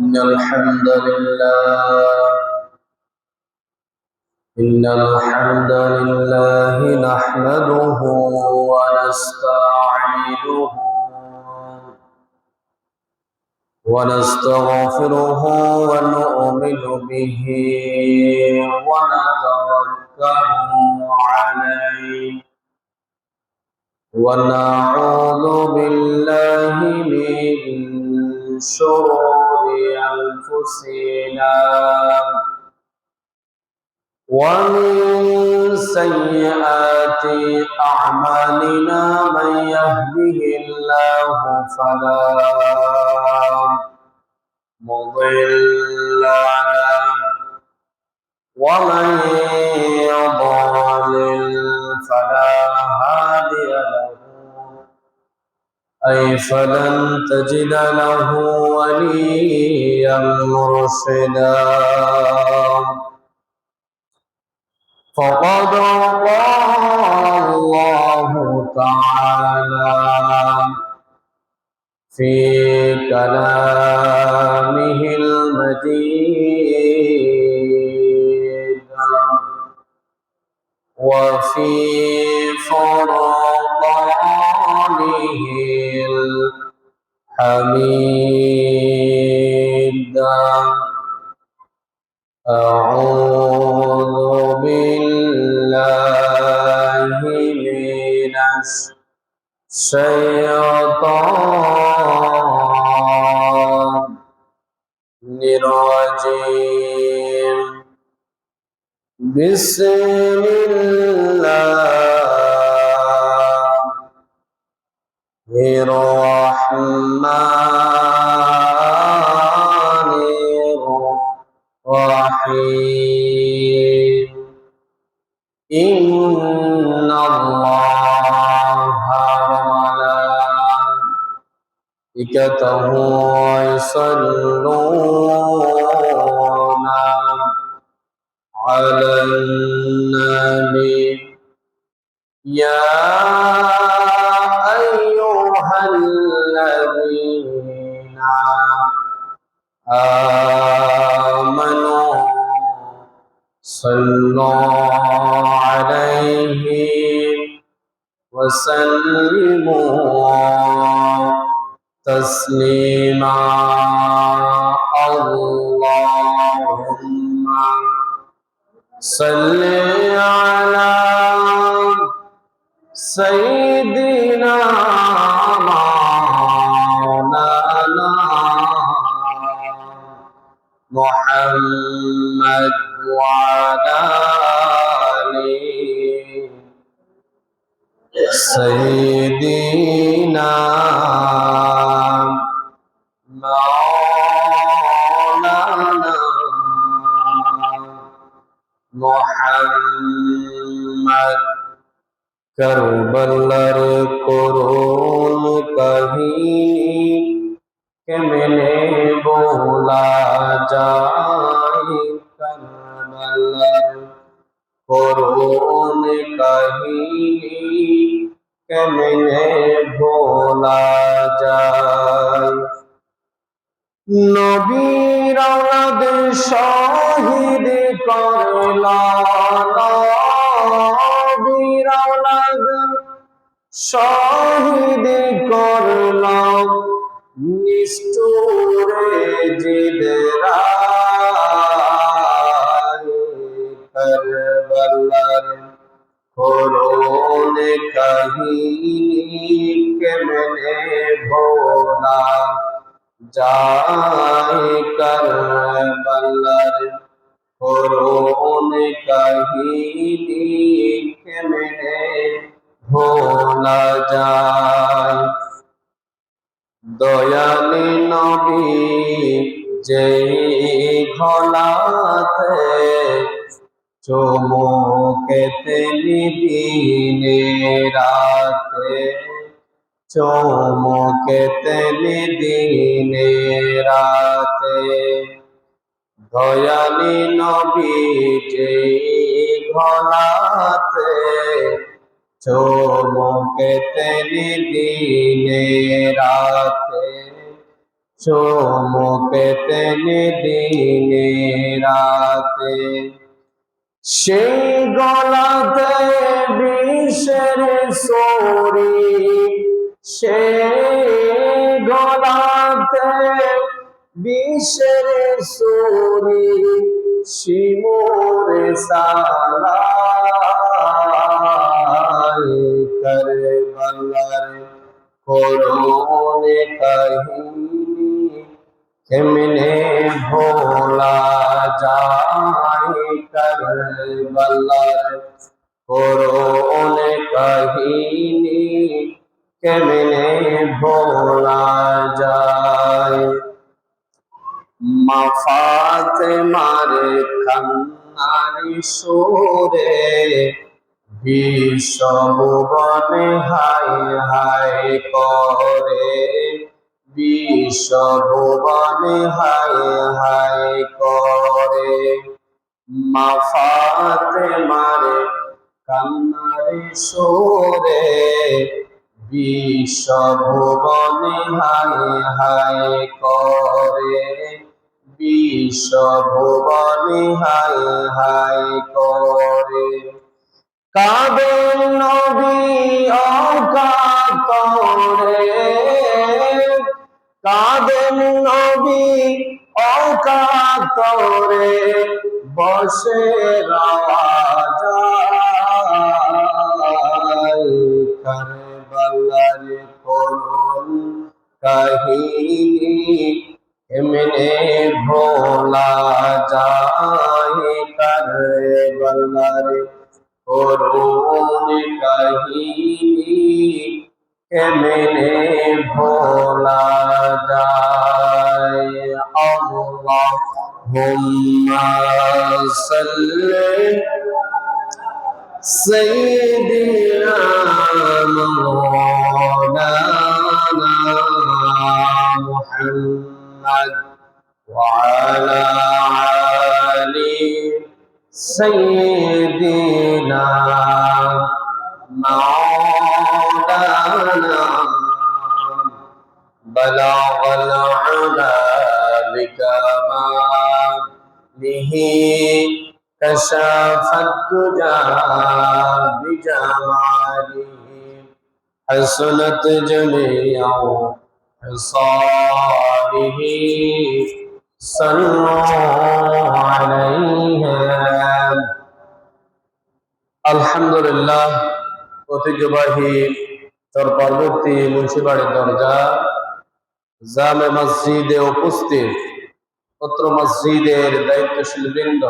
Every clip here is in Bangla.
إن الحمد لله نحمده ونستعينه ونستغفره ونؤمن به ونتوكل عليه ونعوذ بالله من شرور أنفسنا ومن سيئات أعمالنا من يهده الله فلا مضل له ومن يضلل فلا هادي له أي فلن تجد له وليا مرشدا فقد قال الله تعالى في كلامه المجيد وفي فرقانه الحميد أعوذ بالله من الشيطان الرجيم بسم الله الرحمن الرحيم إن الله وملائكته يصلون على النبي يا أيها الذين آمنوا صلوا عليه وسلموا تسليما اللهم صل على سيدنا مولانا محمد وعلى آله سيدنا مولانا محمد करबलार करुण कहीं केमने बोला जाए करबलार करुण कहीं केमने बोला जाए नबीर औलाद शहीद करला নবীর औलाद শহীদ করলাম নিষ্ঠুরে জিদরা করবলার করুণ কাহিনী কেমনে ভোলা যায় করবলার করুণ কাহিনী কেমনে ভোলা যায় দয়ালি নবী যেই ঘোলাতে চুমুকেতে দিনে রাতে চুমুকেতে দিনে রাতে দয়ালি নবী যেই ঘোলাতে চুমুকেতে দিনে রাতে চুমুকেতেন দিনে রাতে, সেই গলাতে বিষের সরি, সেই গলাতে বিষের সরি, শিমুরে সালাই করবলার করুণে কাহিনী কেমনে ভোলা যায়, করবলার করুণে কাহিনী কেমনে ভোলা যায়। মা ফাতেমার কান্নার সুরে বিশ্বভুবনে হায় হায় করে, বিশ্বভুবনে হায় হায় করে। মা ফাতেমার কান্নার সুরে বিশ্বভুবনে হায় হায় করে, বিশ্বভুবনে হায় হায় করে। কাঁদেন নবী অকাতরে, কাঁদেন নবী অকাতরে, বসে রওয়া যায় করবলার করুণ কাহিনী এমনে ভোলা যায়, করবলার করুণ কাহিনী কেমনে ভোলা যায়। আল্লাহুম্মা সাল্লি সাইয়্যিদিনা মাওলানা মুহাম্মদ ওয়া আলা আলি সাইয়্যিদিনা مولانا بلغ العلا بكماله كشف الدجى بجماله حسنت جميع خصاله صلوا عليه। আলহামদুলিল্লাহ, ঐতিহ্যবাহী চর পরবর্তী মুন্সিবাড়ির দরজা জামে মসজিদে উপস্থিত পত্র মসজিদের দায়িত্বশীল বৃন্দ,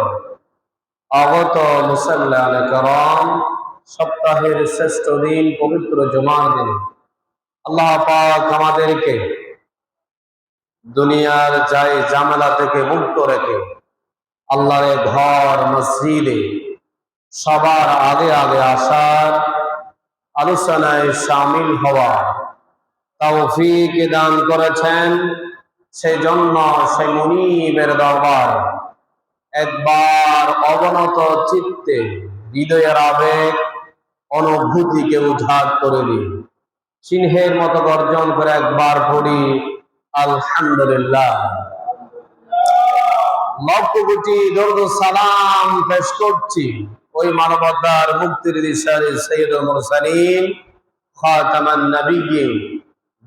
আগত মুসাল্লানে করম, সপ্তাহের শ্রেষ্ঠ দিন পবিত্র জুমার দিন আল্লাহ পাক আমাদেরকে দুনিয়ার যাই ঝামেলা থেকে মুক্ত রেখে আল্লাহর ঘর মসজিদে সবার আগে আগে আসার, আলোচনায় শামিল হওয়া তৌফিক দান করেছেন। সেই জন্য সেই মুনিবের দরবার একবার অবনত চিত্তে হৃদয়ের আবেগ অনুভূতিকে উজাড় করে দিই, সিংহের মতো গর্জন করে একবার পড়ি আলহামদুলিল্লাহ। লক্ষ কোটি দরুদ সালাম পেশ করছি ওই মানবতার মুক্তির দিশারি সাইয়্যিদুল মুরসালিন খাতামান নবিয়্যিন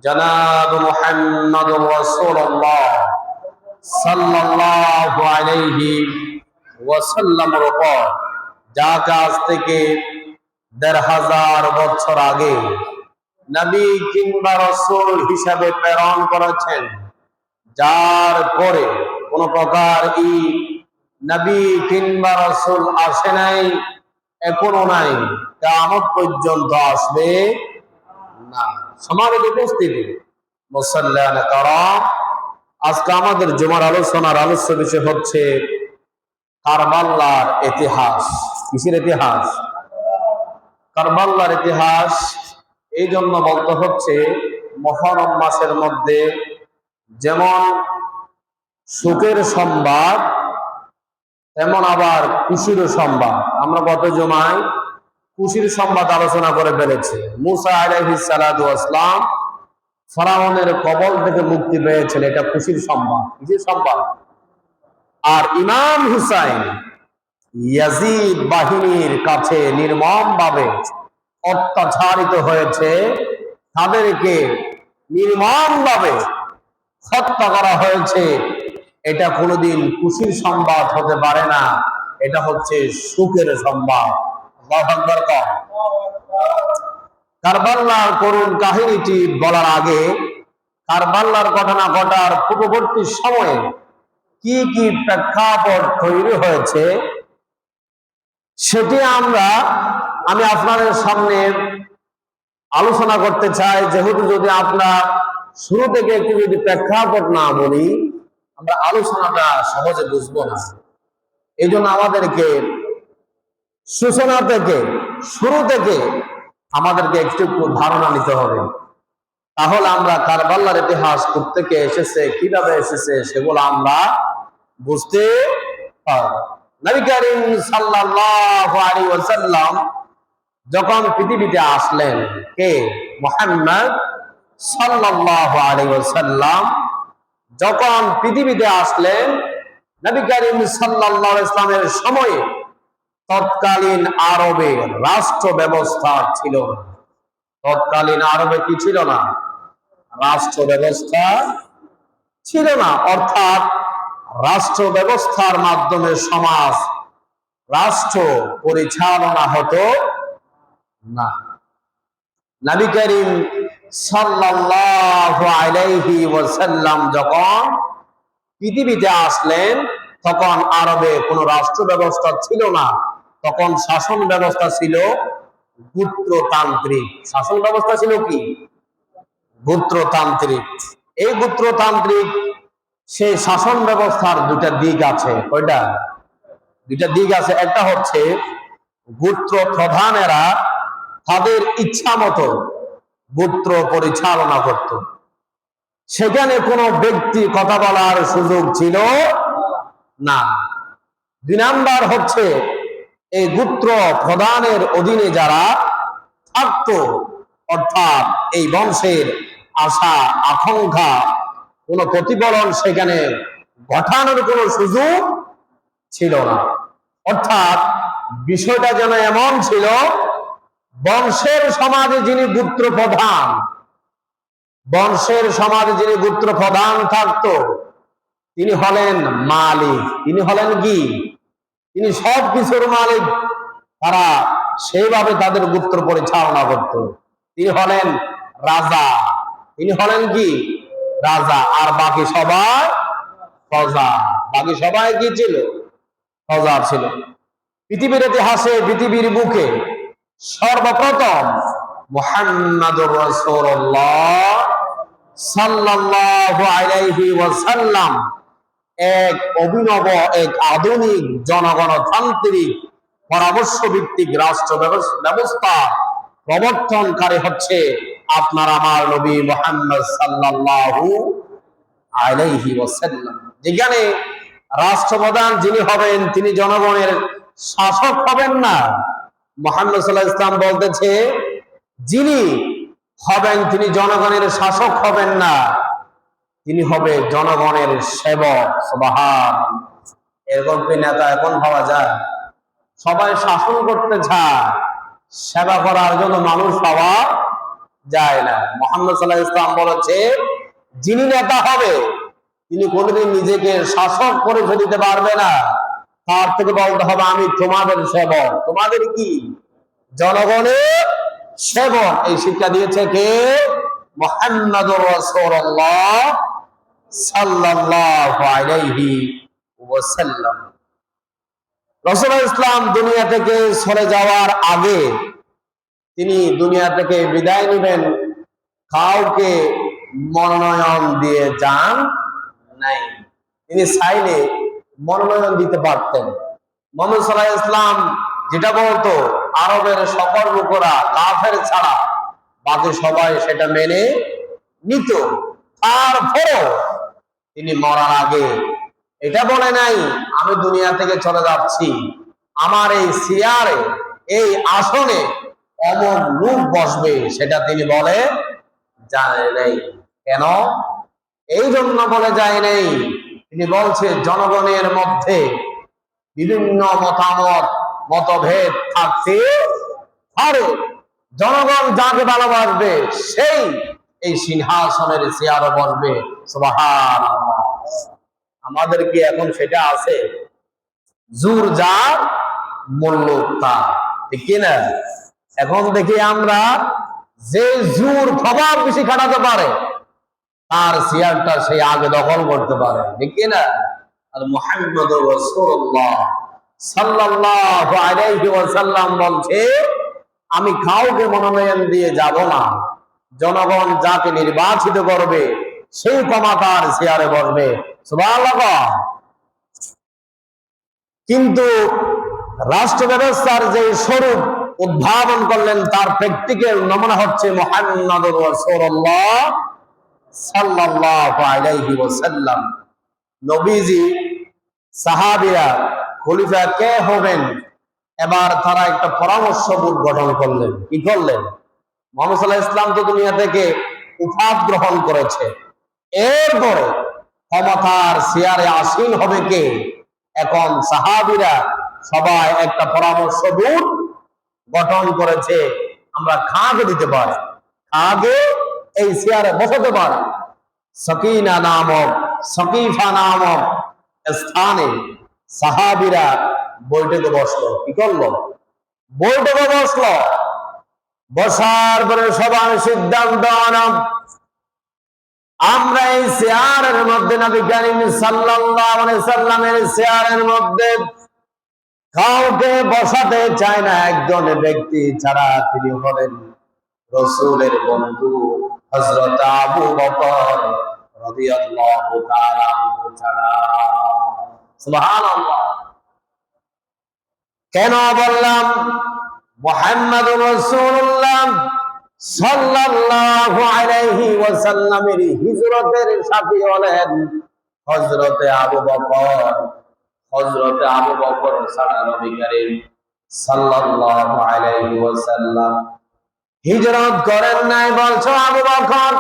জনাব মুহাম্মদুর রাসূলুল্লাহ সাল্লাল্লাহু আলাইহি ওয়াসাল্লামের উপর যাকে আজ থেকে ১৫০০ বছর আগে নবী কিংবা রাসূল হিসাবে প্রেরণ করেছেন, যার পরে কোন প্রকার নবী কিংবা রাসূল আসে নাই, এখনো নাই, কিয়ামত পর্যন্ত আসবে না। সম্মানিত উপস্থিতি, মুসাল্লিয়ানে কেরাম, আজকে আমাদের জুমার আলোচনার আলোচ্য বিষয় হচ্ছে কারবালার ইতিহাস। কিসের ইতিহাস? কারবালার ইতিহাস। এই জন্য বলতে হচ্ছে মুহররম মাসের মধ্যে যেমন সুখের সংবাদ তেমন আবার খুশির সংবাদ। আমরা গত জুমায় খুশির সংবাদ আলোচনা করে ফেলেছি। মুসা আলাইহিস সালাতু ওয়াস সালাম ফেরাউনের কবল থেকে মুক্তি পেয়েছেন, এটা খুশির সংবাদ। কিসের সংবাদ? আর ইমাম হুসাইন ইয়াজিদ বাহিনীর কাছে নির্মমভাবে অত্যাচারিত হয়েছে, তাদেরকে নির্মমভাবে হত্যা করা হয়েছে। এটা কোনোদিন খুশির সংবাদ হতে পারে না, এটা হচ্ছে সুখের সংবাদ। আল্লাহু আকবার। কারবালার করুণ কাহিনীটি বলার আগে, কারবালার ঘটনা ঘটার পূর্ববর্তী সময়ে কি কি প্রেক্ষাপট তৈরি হয়েছে সেটি আমি আপনাদের সামনে আলোচনা করতে চাই। যেহেতু যদি আপনার শুরু থেকে একটু যদি প্রেক্ষাপট না বলি, আমরা আলোচনাটা সহজে বুঝবো না। এই জন্য আমাদেরকে সূচনা থেকে, শুরু থেকে আমাদেরকে একটু ধারণা নিতে হবে। তাহলে আমরা কারবালার ইতিহাস কোত্থেকে এসেছে, কিভাবে এসেছে, সেগুলো আমরা বুঝতে পারব। নবী করিম সাল্লাল্লাহু আলাইহি ওয়াসাল্লাম যখন পৃথিবীতে আসলেন, কে? মুহাম্মদ সাল্লাল্লাহু আলাইহি ওয়াসাল্লাম যখন পৃথিবীতে আসলেন, নবী করিম সাল্লাল্লাহু আলাইহি ওয়াসাল্লামের সময়ে তৎকালীন আরবে রাষ্ট্র ব্যবস্থা ছিল না। তৎকালীন আরবে কি ছিল না? রাষ্ট্র ব্যবস্থা ছিল না। অর্থাৎ রাষ্ট্র ব্যবস্থার মাধ্যমে সমাজ, রাষ্ট্র পরিচালনা হতো না। নবী করিম সাল্লাল্লাহু আলাইহি ওয়াসাল্লাম যখন পৃথিবীতে আসলেন, তখন আরবে কোনো রাষ্ট্র ব্যবস্থা ছিল না। তখন শাসন ব্যবস্থা ছিল গোত্রতান্ত্রিক। শাসন ব্যবস্থা ছিল কি? গোত্রতান্ত্রিক। এই গোত্রতান্ত্রিক সেই শাসন ব্যবস্থার দুটা দিক আছে। কয়টা? দুটা দিক আছে। একটা হচ্ছে গোত্র প্রধানেরা তাদের ইচ্ছা মতো গোত্র পরিচালনা করত, সেখানে কোনো ব্যক্তি কথা বলার সুযোগ ছিল না। দুই নাম্বার হচ্ছে এই গোত্র প্রধানের অধীনে যারা থাকতো, অর্থাৎ এই বংশের আশা আকাঙ্ক্ষা কোনো প্রতিফলন সেখানে ঘটানোর কোনো সুযোগ ছিল না। অর্থাৎ বিষয়টা যেন এমন ছিল, বংশের সমাজে যিনি গোত্র প্রধান, বংশের সমাজে যিনি গোত্র প্রধান থাকতো, তিনি হলেন মালিক। তিনি হলেন কি? তিনি সব কিছুর মালিক। তারা সেইভাবে তাদের গোত্র পরিচালনা করত। তিনি হলেন রাজা। তিনি হলেন কি? রাজা। আর বাকি সবাই প্রজা। বাকি সবাই কি ছিল? প্রজা ছিল। পৃথিবীর ইতিহাসে, পৃথিবীর বুকে সর্বপ্রথম মুহাম্মাদুর রাসূলুল্লাহ সাল্লাল্লাহু আলাইহি ওয়াসাল্লাম এক অভিনব, এক আধুনিক জনগণতান্ত্রিক পরামর্শ ভিত্তিক রাষ্ট্র ব্যবস্থা প্রবর্তনকারী হচ্ছে আপনার আমার নবী মুহাম্মদ সাল্লাল্লাহু আলাইহি ওয়াসাল্লাম। যেখানে রাষ্ট্রপ্রধান যিনি হবেন, তিনি জনগণের শাসক হবেন না। মুহাম্মদ সাল্লাল্লাহু আলাইহি ওয়াসাল্লাম বলতেছে, যিনি হবেন তিনি জনগণের শাসক হবেন না, তিনি হবে জনগণের সেবক। সুবহানাল্লাহ। এরকম কি নেতা এখন পাওয়া যায়? সবাই শাসন করতে চায়, সেবা করার জন্য মানুষ পাওয়া যায় না। মুহাম্মদ সাল্লাল্লাহু আলাইহি ওয়াসাল্লাম বলেছে, যিনি নেতা হবে তিনি কোনোদিন নিজেকে শাসক পরিচয় দিতে পারবে না। তার থেকে বলতে হবে, আমি তোমাদের সেবক। তোমাদের কি? জনগণের সেবক। এই শিক্ষা দিয়েছে কে? মুহাম্মাদুর রাসূলুল্লাহ সাল্লাল্লাহু আলাইহি ওয়াসাল্লাম। রাসূলুল্লাহ ইসলাম দুনিয়া থেকে সরে যাওয়ার আগে, তিনি দুনিয়া থেকে বিদায় নেবেন, কাউকে মনোনয়ন দিয়ে যান নাই। তিনি চাইলে মনোনয়ন দিতে পারতেন। মুহাম্মদ সাল্লাল্লাহু আলাইহি ওয়াসাল্লাম যেটা বলতো, আরবের সকল লোকেরা কাফের ছাড়া বাকি সবাই সেটা মেনে নিত। তারপরও তিনি মরার আগে এটা বলে নাই, আমি দুনিয়া থেকে চলে যাচ্ছি, আমার এই চেয়ারে, এই আসনে অমুক লোক বসবে, সেটা তিনি বলে জানে নাই। কেন? এই জন্য বলে যায় নাই, তিনি বলছে জনগণের মধ্যে বিভিন্ন মতামত মতভেদ থাকতে পারে, জনগণ যাকে ভালোবাসবে সেই এই সিংহাসনের চেয়ারে বসবে। সুবহানাল্লাহ। আমাদের কি এখন সেটা আছে? জোর যার মূল্য তার, ঠিক কিনা? এখন দেখি আমরা যে জোর প্রভাব বেশি খাটাতে পারে তার চেয়ারটা সে আগে দখল করতে পারে, ঠিক কিনা? আর মুহাম্মদুর রাসূলুল্লাহ সাল্লাল্লাহু আলাইহি ওয়াসাল্লাম বলছে, আমি কাউকে মনোনয়ন দিয়ে যাব না, জনগণ যাকে নির্বাচিত করবে সেই ক্ষমতার চেয়ারে বসবে। সুবহানাল্লাহ। কিন্তু রাষ্ট্র ব্যবস্থার যে স্বরূপ উদ্ভাবন করলেন তার প্র্যাকটিক্যাল নমুনা হচ্ছে মুহাম্মদুর রাসূলুল্লাহ সাল্লাল্লাহু আলাইহি ওয়াসাল্লাম। নবীজি, সাহাবীরা খলিফা কে হবেন, এবার তারা একটা পরামর্শ বোর্ড গঠন করলেন। কি করলেন? মুহাম্মদ সাল্লাল্লাহু আলাইহি ওয়াসাল্লাম তো দুনিয়া থেকে উফাত গ্রহণ করেছে, এরপরে ক্ষমতার চেয়ারে আসীন হবে কে? এখন সাহাবীরা সবাই একটা পরামর্শ বোর্ড গঠন করেছে, আমরা কাকে দিতে পারি, কাকে এই চেয়ারে বসাতে পারি। সকিনা নামক, সকিফা নামক স্থানে সাহাবীরা বৈঠকে বসলো। কি করলো? বৈঠকে বসলো। বসার পরে সবাই সিদ্ধান্ত আনলাম, আমরা এই চেয়ারের মধ্যে নবী করিম সাল্লাল্লাহু আলাইহি সাল্লামের চেয়ারের মধ্যে কাউকে বসাতে চায় না একজন ব্যক্তি ছাড়া, তিনি হলেন রাসূলের বন্ধু হযরত আবু বকর রাদিয়াল্লাহু তাআলা আনহু ছাড়া। সুবহানাল্লাহ। কেন বললাম? মুহাম্মদুর রাসূলুল্লাহ সাল্লাল্লাহু আলাইহি ওয়াসাল্লামের হিজরতের সাথী হলেন হযরতে আবু বকর। হযরতে আবু বকর ছাড়া নবী করিম সাল্লাল্লাহু আলাইহি ওয়াসাল্লাম হিজরত করেন নাই। বলছো আবু বকর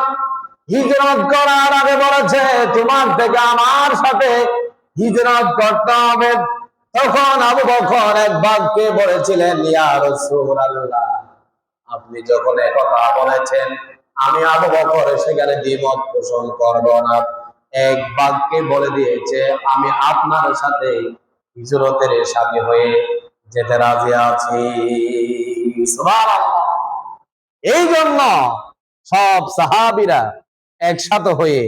হিজরত করার আগে বলেছে তোমার থেকে আমার সাথে হিজরত করতে হবে। তখন আবু বকর এক বাক্যে বলেছিলেন, ইয়া রাসূলুল্লাহ, আপনি যখন একথা বলেছেন আমি আবু বকর সেখানে দ্বিমত পোষণ করব না। এক বাক্যে বলে দিয়েছে, আমি আপনার সাথে হিজরতের সাথী হয়ে যেতে রাজি আছি। সুবহানাল্লাহ। এই জন্য সব সাহাবীরা একসাথে হয়ে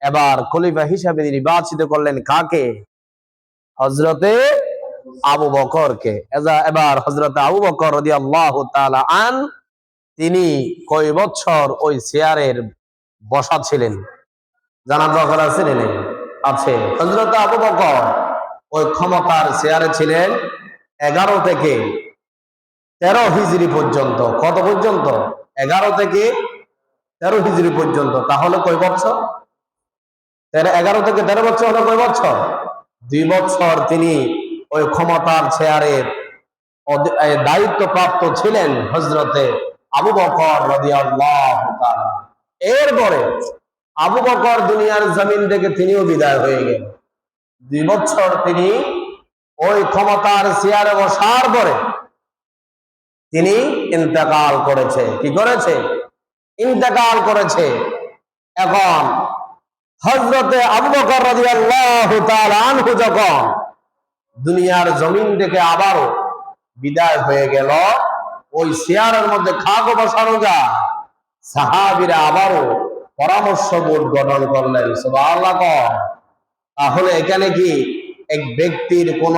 এবার খলিফা হিসাবে নির্বাচিত করলেন কাকে? হযরতে আবু বকরকে। এবার হযরতে আবু বকর রাদিয়াল্লাহু তাআলা আন তিনি কয় বছর ওই চেয়ারের বসা ছিলেন? জানার দরকার আছে না? আছে। হযরত আবু বকর ওই ক্ষমতার চেয়ারে ছিলেন 11 থেকে 13 হিজরি পর্যন্ত। কত পর্যন্ত? 11 থেকে 13 হিজরি পর্যন্ত। তাহলে কয় বছর? 11 থেকে 13 বছর হলো কয় বছর? 2 বছর তিনি ওই ক্ষমতার চেয়ারের দায়িত্বপ্রাপ্ত ছিলেন হযরতে আবু বকর রাদিয়াল্লাহু তাআলা। এরপরে আবু বকর দুনিয়ার জমিন থেকে তিনিও বিদায় হয়ে গেলেন। 2 বছর তিনি ওই ক্ষমতার চেয়ারে বসার পরে তিনি ইন্তেকাল করেছে। কি করেছে? ইন্তেকাল করেছে। এখন হযরতে আবু বকর রাদিয়াল্লাহু তাআলা আনহু যখন দুনিয়ার জমিন থেকে আবারও বিদায় হয়ে গেল, ওই চেয়ারের মধ্যে কাকে বসানো যায়? সাহাবীরা আবারও পরামর্শ বোর্ড গঠন করলেন। সুবহানাল্লাহ। তাহলে এখানে কি এক ব্যক্তির কোন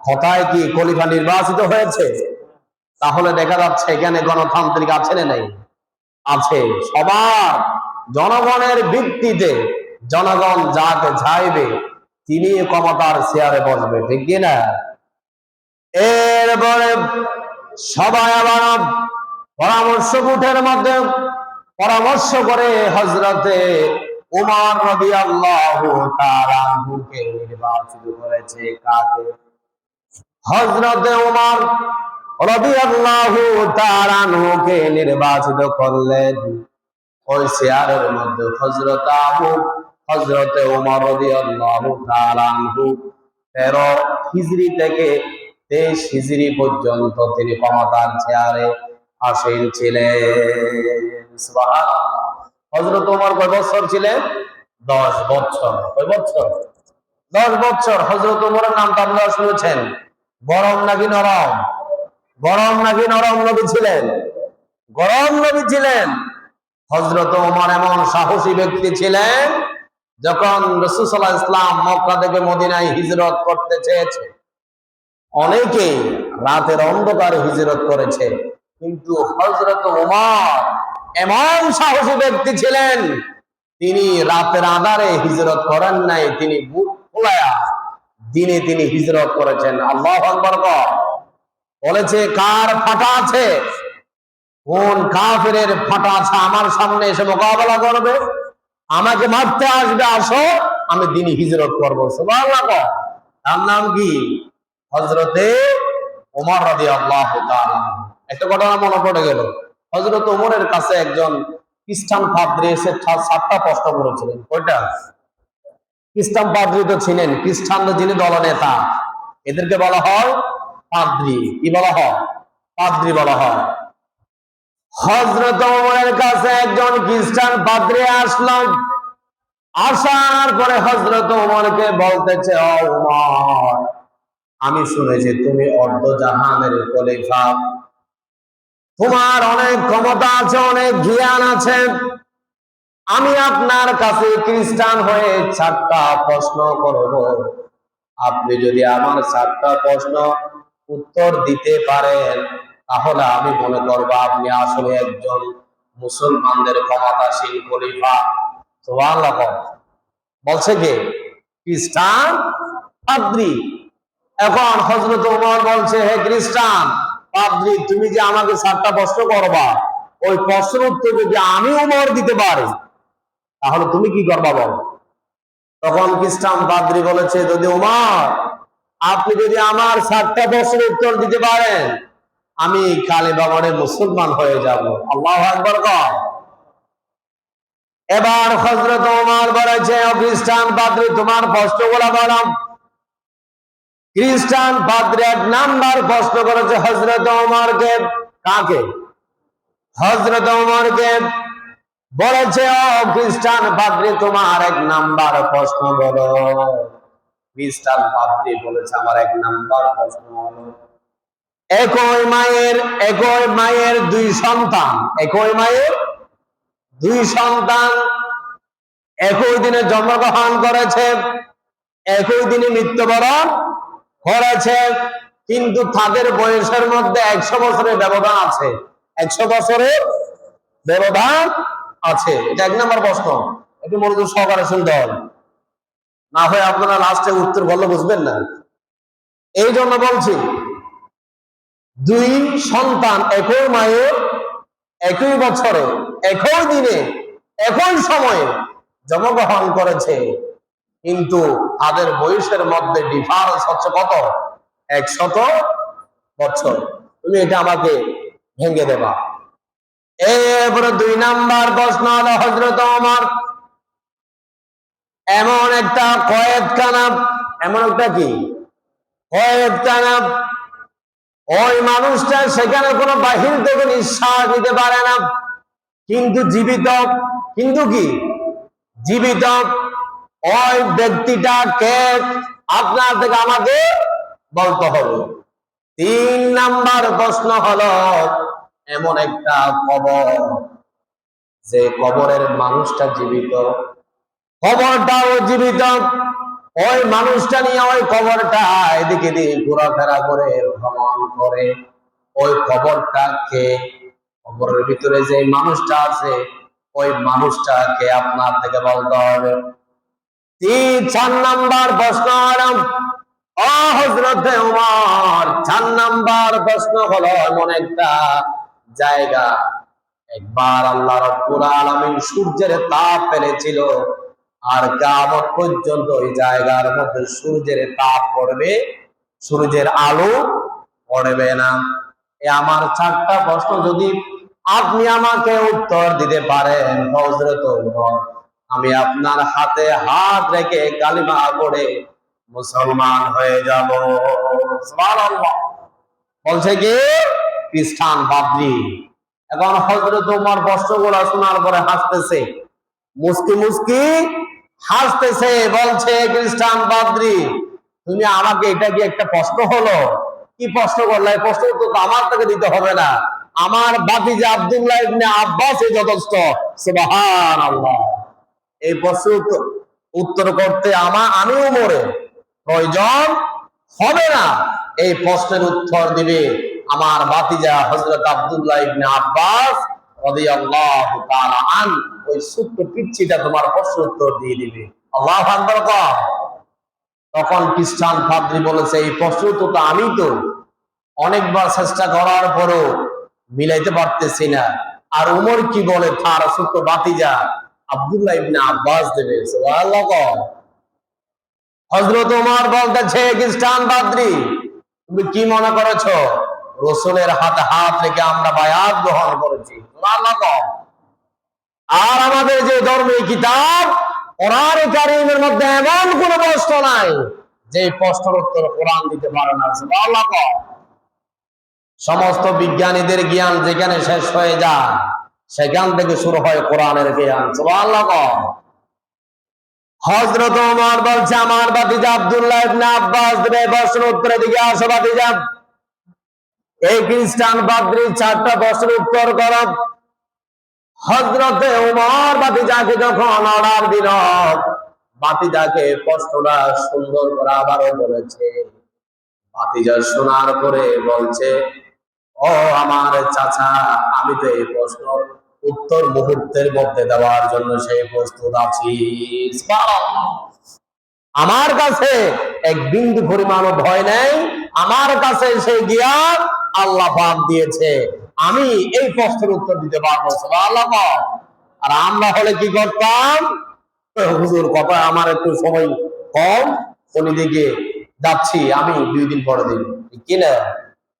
কথায় কি খলিফা নির্বাচিত হয়েছে? তাহলে দেখা যাচ্ছে এখানে গণতান্ত্রিক আছে না নাই? আছে। সবার জনগণের ভিত্তিতে জনগণ যাকে চাইবে তিনি ক্ষমতার চেয়ারে বসবে, ঠিক কিনা? এরপরে সবাই আবার পরামর্শ বোর্ডের মধ্যে পরামর্শ করে হযরতে উমর রাদিয়াল্লাহু তাআলা আনহুকে নির্বাচিত করেছে। কাকে? হযরতে উমর রাদিয়াল্লাহু তাআলা আনহুকে নির্বাচিত করলেন। ওই চেয়ারের মধ্যে হযরত আবু হযরত ওমর রাদিয়াল্লাহু তাআলা আনহু 13 হিজরি থেকে 23 হিজরি পর্যন্ত তিনি ক্ষমতার চেয়ারে আসীন ছিলেন। সুবহানাল্লাহ। হযরত ওমর কয় বছর ছিলেন? 10 বছর। কয় বছর? 10 বছর। হযরত ওমরের নামটা আপনারা শুনেছেন, গরম নাকি নরম? গরম নাকি নরম নবী ছিলেন? গরম নবী ছিলেন। হযরত ওমর এমন সাহসী ব্যক্তি ছিলেন, যখন রাসূল সাল্লাল্লাহু আলাইহি ওয়াসাল্লাম মক্কা থেকে মদিনায় হিজরত করতে চেয়েছে, অনেকেই রাতের অন্ধকারে হিজরত করেছে, কিন্তু হযরত ওমর এমন সাহসী ব্যক্তি ছিলেন, তিনি রাতের আঁধারে হিজরত করেন নাই, তিনি বুক খোলায়া দিনে তিনি হিজরত করেছেন। আল্লাহু আকবার। বলেছে, কার ফাটা আছে, কোন কাফেরের ফাটা আছে আমার সামনে এসে মোকাবেলা করবে, আমাকে মারতে আসবে, আসো, আমি দিনে হিজরত করবো। সুবহানাল্লাহ। তার নাম কি? হযরতে ওমর রাদিয়াল্লাহু তাআলা। একটা ঘটনা মনে পড়ে গেল। হযরত ওমরের কাছে একজন খ্রিস্টান পাদ্রী এসে 7টা প্রশ্ন করেছিলেন। কয়টা? খ্রিস্টান পাদ্রী তো ছিলেন, খ্রিস্টানদের যিনি দলনেতা, এদেরকে বলা হয় পাদ্রী। কি বলা হয়? পাদ্রী বলা হয়। হযরত ওমরের কাছে একজন খ্রিস্টান পাদ্রী আসলো। আসার পরে হযরত ওমরকে বলতেছে, ও ওমর, আমি শুনেছি তুমি অর্ধ জাহানের খলিফা, তোমার অনেক ক্ষমতা আছে, অনেক জ্ঞান আছে। আমি আপনার কাছে খ্রিস্টান হয়ে 4টা প্রশ্ন করব, আপনি যদি আমার 4টা প্রশ্ন উত্তর দিতে পারেন, তাহলে আমি মনে করব আপনি আসলে একজন মুসলমানদের ক্ষমতাশীল খলিফা। সুবহানাল্লাহ। বলছে কে? খ্রিস্টান পাদ্রী। এখন হযরত ওমর বলছে, হে খ্রিস্টান পাদ্রী, তুমি যে আমাকে 7টা প্রশ্ন করবা, ওই প্রশ্নের উত্তর যদি আমি ওমর দিতে পারি, তাহলে তুমি কি করবা বল? তখন খ্রিস্টান পাদ্রী বলেছে, যদি ওমর, আপনি যদি আমার 7টা প্রশ্নের উত্তর দিতে পারেন, আমি কালেমা পড়ে মুসলমান হয়ে যাব। আল্লাহু আকবার। এবার হযরত ওমর বলেছে, ও খ্রিস্টান পাদ্রী, তোমার প্রশ্নগুলো বলো। খ্রিস্টান পাদ্রী 1 নাম্বার প্রশ্ন করেছে হযরত ওমরকে। কাকে? হযরত ওমরকে। বলেছে, ও খ্রিস্টান পাদ্রী, তোমার 1 নাম্বার প্রশ্ন বলো। খ্রিস্টান পাদ্রী বলেছে, আমার 1 নাম্বার প্রশ্ন হলো, একই মায়ের 2 সন্তান, একই মায়ের 2 সন্তান একই দিনে জন্মগ্রহণ করেছে, একই দিনে মৃত্যুবরণ করেছে, কিন্তু তাদের বয়সের মধ্যে 100 বছরের ব্যবধান আছে। 100 বছরের ব্যবধান আছে। এটা 1 নম্বর প্রশ্ন। একটু মনোযোগ সহকারে শুনতে হবে, না হয় আপনারা লাস্টে উত্তর বললে বুঝবেন না। এই জন্য বলছি, 2 সন্তান একই মায়ের, একই বছরে, একই দিনে, একই সময়ে জন্মগ্রহণ করেছে, কিন্তু তাদের বয়সের মধ্যে ডিফারেন্স হচ্ছে কত? 100 বছর। তুমি এটা আমাকে ভেঙে দেবা। এরপরে 2 নাম্বার প্রশ্ন হলো, হযরত ওমর, এমন একটা কয়েদখানা, এমন একটা কি কয়েদখানা, ওই মানুষটা সেখানে কোনো বাহির থেকে নিঃশ্বাস নিতে পারে না, কিন্তু জীবিত। কিন্তু কি? জীবিত। ওই ব্যক্তিটা কে? আপনার থেকে আমাকে বলতে হবে। 3 নাম্বার প্রশ্ন হলো, এমন একটা কবর, যে কবরের মানুষটা জীবিত, কবরটাও জীবিত, ওই মানুষটা নিয়ে ওই কবরটা এদিকে দিয়ে ঘোরাফেরা করে, ভ্রমণ করে। ওই কবরটাকে, কবরের ভিতরে যে মানুষটা আছে, ওই মানুষটাকে আপনার থেকে বলতে হবে। 4 নাম্বার প্রশ্ন হলো, ও হযরত ওমর, 4 নাম্বার প্রশ্ন হলো, এমন একটা জায়গা, একবার আল্লাহ রাব্বুল আলামিন সূর্যের তাপ ফেলেছিল, আর কিয়ামত পর্যন্ত ওই জায়গার মধ্যে সূর্যের তাপ পড়বে, সূর্যের আলো পড়বে না। এই আমার 4টা প্রশ্ন যদি আপনি আমাকে উত্তর দিতে পারেন হযরত ওমর, আমি আপনার হাতে হাত রেখে কালিমা পড়ে মুসলমান হয়ে যাব। সুবহানাল্লাহ। বলছে কি খ্রিস্টান পাদ্রী। এখন হযরত ওমর প্রশ্নগুলো শোনার পরে হাসতেছে, মুস্কি মুস্কি হাসতেছে, বলছে খ্রিস্টান পাদ্রী, তুমি আমাকে এটা কি একটা প্রশ্ন হলো? কি প্রশ্ন করলে? এই প্রশ্ন তো আমার থেকে দিতে হবে না, আমার ভাতিজা আব্দুল্লাহ ইবনে আব্বাস যথেষ্ট। সুবহানাল্লাহ। এই প্রশ্ন উত্তর করতে আমি ওমরের প্রয়োজন হবে না। এই প্রশ্নের উত্তর দিবে আমার ভাতিজা হযরত আব্দুল্লাহ ইবনে আব্বাস রাদিয়াল্লাহু তাআলা আন। ওই ছোট্ট পিচ্চিটা তোমার প্রশ্ন উত্তর দিয়ে দিবে। আল্লাহু আকবার। তখন খ্রিস্টান পাদ্রী বলেছে, এই প্রশ্ন তো আমি তো অনেকবার চেষ্টা করার পরও মিলাইতে পারতেছি না, আর উমর কি বলে তার ছোট্ট ভাতিজা আব্দুল্লাহ ইবনে আব্বাস দেবে। সুবহানাল্লাহ। হযরত ওমর বলতেছে, খ্রিস্টান পাদ্রী, তুমি কি মনে করেছো রাসূলের হাতে হাত রেখে আমরা বায়াত গ্রহণ করেছি? সুবহানাল্লাহ। আর আমাদের যে ধর্মীয় কিতাব কোরআন কারীমের মধ্যে এমন কোন প্রশ্ন নাই যে প্রশ্নের উত্তর কোরআন দিতে পারে না। সুবহানাল্লাহ। সমস্ত বিজ্ঞানীদের জ্ঞান যেখানে শেষ হয়ে যায় সেখান থেকে শুরু হয় কোরআনের জ্ঞান। সুবহানাল্লাহ। হযরত ওমর বলছে, আমার ভাতিজা আব্দুল্লাহ ইবনে আব্বাস দেবে প্রশ্নের উত্তরের দিকে আসো ভাতিজা। এই খ্রিস্টান পাদ্রী 4টা প্রশ্নের উত্তর করো। হযরতে ওমর ভাতিজাকে যখন অর্ডার দিল, ভাতিজাকে প্রশ্নটা সুন্দর করে আবারও বলেছে। ভাতিজা শোনার পরে বলছে, ও আমার চাচা, আমি তো এই প্রশ্নের উত্তর মুহূর্তের মধ্যে দেওয়ার জন্য সেই প্রস্তুত আছি। আমার কাছে এক বিন্দু পরিমাণও ভয় নেই, আমার কাছে সেই জ্ঞান আল্লাহ পাক দিয়েছে, আমি এই প্রশ্নের উত্তর দিতে পারবো। সুবহানাল্লাহ। আর আমরা হলে কি করতাম? হুজুর কথা আমার একটু সময় কম, কোন দিকে যাচ্ছি, আমি 2 দিন পরে দিব, কি না?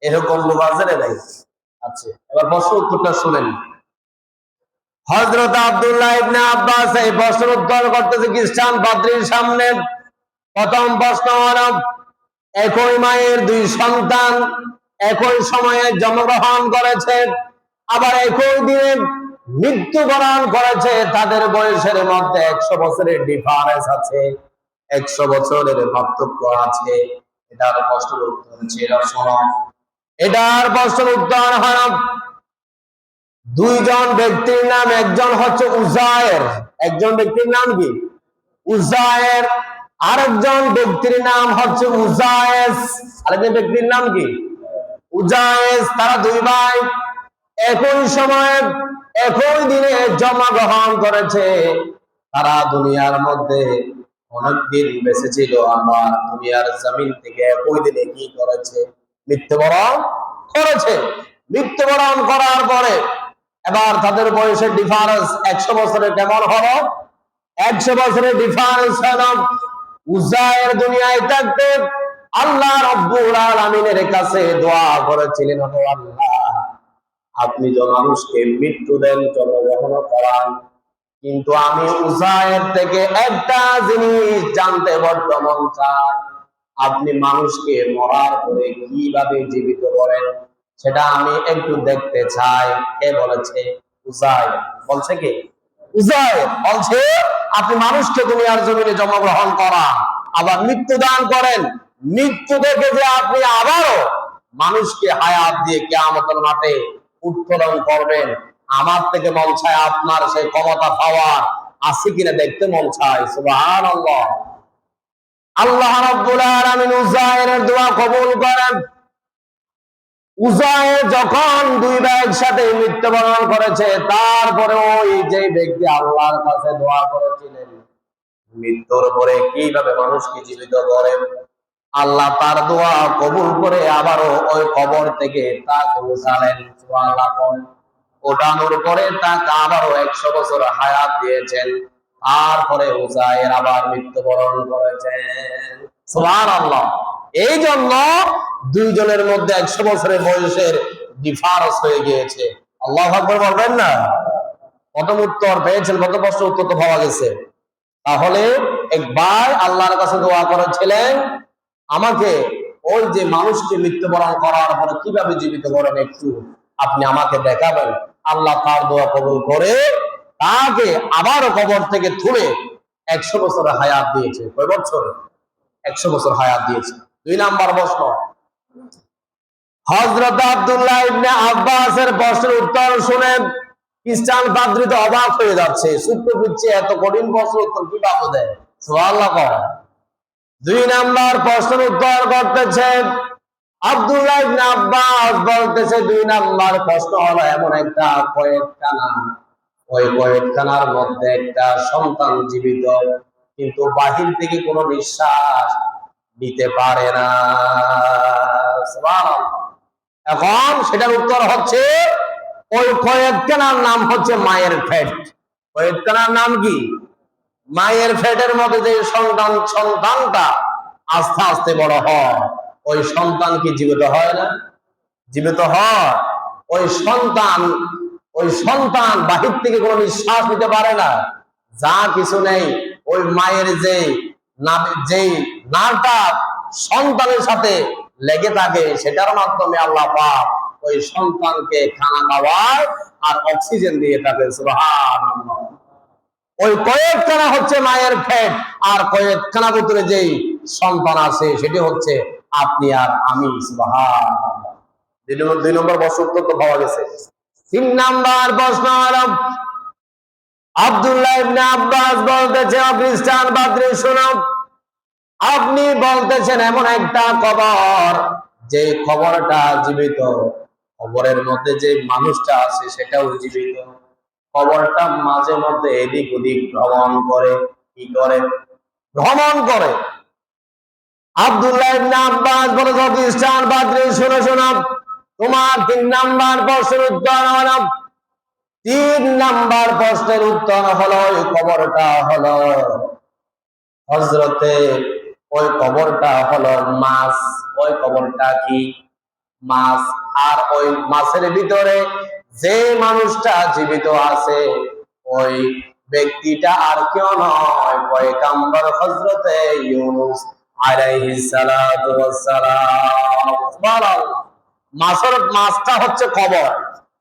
এরকম লোক আছে না নাই? আচ্ছা, এবার প্রশ্ন উত্তরটা শুনেন। হযরত আব্দুল্লাহ ইবনে আব্বাস এই প্রশ্নের উত্তর করতেছে খ্রিস্টান পাদ্রীর সামনে। প্রথম প্রশ্ন হলো, একই মায়ের 2 সন্তান একই সময়ে জন্মগ্রহণ করেছে, আবার একই দিনে মৃত্যুবরণ করেছে, তাদের বয়সের মধ্যে 100 বছরের ডিফারেন্স আছে, 100 বছরের পার্থক্য আছে। এটার প্রশ্নের উত্তর হচ্ছে, এরা শোনো, এটার প্রশ্নের উত্তর হলো, 2 জন ব্যক্তির নাম, একজন হচ্ছে উজায়ের, একজন ব্যক্তির নাম কি? উজায়ের। আরেকজন ব্যক্তির নাম হচ্ছে উজায়েস, আরেকজন ব্যক্তির নাম কি? উজায়েস। তারা 2 ভাই একই সময়ে একই দিনে জন্মগ্রহণ করেছে। তারা দুনিয়ার মধ্যে অনেকদিন বেঁচে ছিল, আমার দুনিয়ার জমিন থেকে একই দিনে কি করেছে? মৃত্যুবরণ করেছে। মৃত্যুবরণ করার পরে এবার তাদের বয়সের ডিফারেন্স 100 বছরের কেমন হলো? 100 বছরের ডিফারেন্স হলো। উজায়ের দুনিয়ায় থাকতে আল্লাহ রাব্বুল আলামিনের কাছে দোয়া করেছিলেন, ও আল্লাহ, আপনি যে মানুষকে মৃত্যু দেন, জন্মগ্রহণ করান, কিন্তু আমি উজায়ের থেকে একটা জিনিস জানতে বড্ড মন চাই, আপনি মানুষকে মরার পরে কিভাবে জীবিত করেন সেটা আমি একটু দেখতে চাই। কে বলেছে? উজায়ের বলছে। কি উজায়ের বলছে, আপনি মানুষকে দুনিয়ার জমিনে জন্মগ্রহণ করান, আবার মৃত্যু দান করেন, মৃত্যু থেকে যে আপনি আবারও মানুষকে হায়াত দিয়ে কিয়ামতের মাঠে উত্তোলন করবেন, আমার থেকে মন চায় আপনার সেই ক্ষমতা পাওয়ার আছে কিনা দেখতে মন চায়। সুবহানাল্লাহ। আল্লাহ রাব্বুল আলামিন উজায়েরের দোয়া কবুল করেন। উজায়ের যখন 2 ভাই একসাথে মৃত্যুবরণ করেছে, তারপরে ওই যে ব্যক্তি আল্লাহর কাছে দোয়া করেছিলেন মৃত্যুর পরে কিভাবে মানুষকে জীবিত করেন, আল্লাহ তার দোয়া কবুল করে আবারও ওই কবর থেকে তাকে উঠালেন। সুবহানাল্লাহ। ওঠানোর পরে তাকে আবারও 100 বছর হায়াত দিয়েছেন, তারপরে উজায়ের আবার মৃত্যুবরণ করেছেন। সুবহানাল্লাহ। এই জন্য 2 জনের মধ্যে 100 বছরের বয়সের ডিফারেন্স হয়ে গিয়েছে। আল্লাহু আকবার বলবেন না? প্রথম উত্তর পেয়েছেন, প্রথম প্রশ্ন উত্তর তো পাওয়া গেছে। তাহলে একবার আল্লাহর কাছে দোয়া করেছিলেন, আমাকে ওই যে মানুষকে মৃত্যুবরণ করার পরে কিভাবে জীবিত করেন একটু আপনি আমাকে দেখাবেন। আল্লাহ তার দোয়া কবুল করে তাকে আবারও কবর থেকে তুলে 100 বছরের হায়াত দিয়েছে। কয় বছর? 100 বছর হায়াত দিয়েছে। 2 নাম্বার প্রশ্ন, হযরত আব্দুল্লাহ ইবনে আব্বাসের প্রশ্নের উত্তর শুনে খ্রিস্টান পাদ্রী তো অবাক হয়ে যাচ্ছে, সূত্র পিচ্ছে এত কঠিন প্রশ্নের উত্তর কিভাবে দেয়? সুবহানাল্লাহ। 2 নাম্বার প্রশ্নের উত্তর করতেছে আব্দুল্লাহ ইবনে আব্বাস, বলতেছে 2 নাম্বার প্রশ্ন হলো এমন একটা কয়েকখানা, ওই কয়েকখানার মধ্যে একটা সন্তান জীবিত, কিন্তু বাহির থেকে কোনো নিঃশ্বাস নিতে পারে না। সুবহানাল্লাহ। এখন সেটার উত্তর হচ্ছে ওই কয়েকখানার নাম হচ্ছে মায়ের পেট। কয়েকখানার নাম কি? মায়ের পেটের মধ্যে যে সন্তানটা আস্তে আস্তে বড় হয়, ওই সন্তান কি জীবিত হয় না? জীবিত হয়। ওই সন্তান বাহির থেকে কোনো নিঃশ্বাস নিতে পারে না, যা কিছু নেই, ওই মায়ের যেই নাড়টা সন্তানের সাথে লেগে থাকে, সেটার মাধ্যমে আল্লাহ পাক ওই সন্তানকে খানা খাওয়ায় আর অক্সিজেন দিয়ে থাকে। সুবহানাল্লাহ। ওই কয়েকখানা হচ্ছে মায়ের পেট, আর কয়েকখানা ভিতরে যেই সন্তান আছে সেটি হচ্ছে আপনি আর আমি। সুবহানাল্লাহ। 2 নম্বর প্রশ্ন উত্তর তো পাওয়া গেছে। 3 নাম্বার প্রশ্ন হলো আব্দুল্লাহ ইবনে আব্বাস বলতেছে, খ্রিস্টান পাদ্রী শুনো, আপনি বলতেছেন এমন একটা কবর, যে কবরটা জীবিত, কবরের মধ্যে যে মানুষটা আছে সেটাও জীবিত, কবরটা মাঝে মধ্যে এদিক ওদিক ভ্রমণ করে। কি করে? ভ্রমণ করে। আব্দুল্লাহ ইবনে আব্বাস বলে, খ্রিস্টান পাদ্রী শুনো শোনো, তোমার 3 নাম্বার প্রশ্নের উত্তর হলো, 3 নাম্বার প্রশ্নের উত্তর হলো ওই কবরটা হলো হযরতে, ওই কবরটা হলো মাছ। ওই কবরটা কি? মাছ। আর ওই মাছের ভিতরে যে মানুষটা জীবিত আছে, ওই ব্যক্তিটা আর কেউ নয়, পয়গম্বর হযরতে ইউনূস আলাইহিস সালাতু ওয়াস সালাম। সুবহানাল্লাহ। মাছটা হচ্ছে কবর,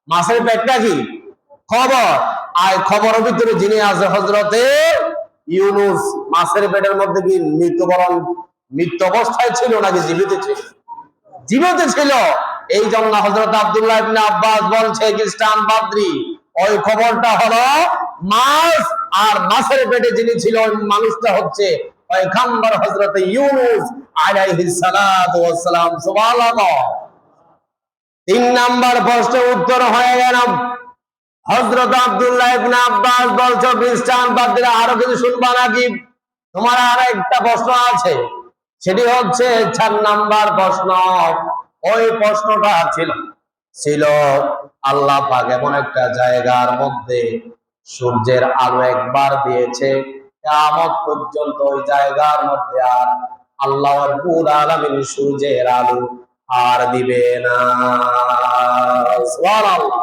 মাছের পেটটা কি? খবর। আর খবরের ভিতরে যিনি আছে হযরতে ইউনূস, মাছের পেটের মধ্যে কি মৃত্যু অবস্থায় ছিল নাকি জীবিত ছিল? জীবিত ছিল। এই জন্য হযরত আব্দুল্লাহ ইবনে আব্বাস বলছে, খ্রিস্টান পাদ্রী, ওই খবরটা হলো মাছ, আর মাছের পেটে যিনি ছিল ওই মানুষটা হচ্ছে পয়গম্বর হযরতে ইউনূস আলাইহিস সালাতু ওয়াস সালাম। সুবহানাল্লাহ। 3 নাম্বার প্রশ্নের উত্তর হয়ে গেল। হযরত আব্দুল্লাহ ইবনে আব্বাস বলছো, খ্রিস্টান পাদ্রীরা আরো কিছু শুনবা নাকি? তোমার আর একটা প্রশ্ন আছে, সেটি হচ্ছে 4 নাম্বার প্রশ্ন। ওই প্রশ্নটা ছিল আল্লাহ পাক এমন একটা জায়গার মধ্যে সূর্যের আলো একবার দিয়েছে, কিয়ামত পর্যন্ত ওই জায়গার মধ্যে আর আল্লাহ রাব্বুল আলামিন সূর্যের আলো আর দিবে না। সুবহানাল্লাহ।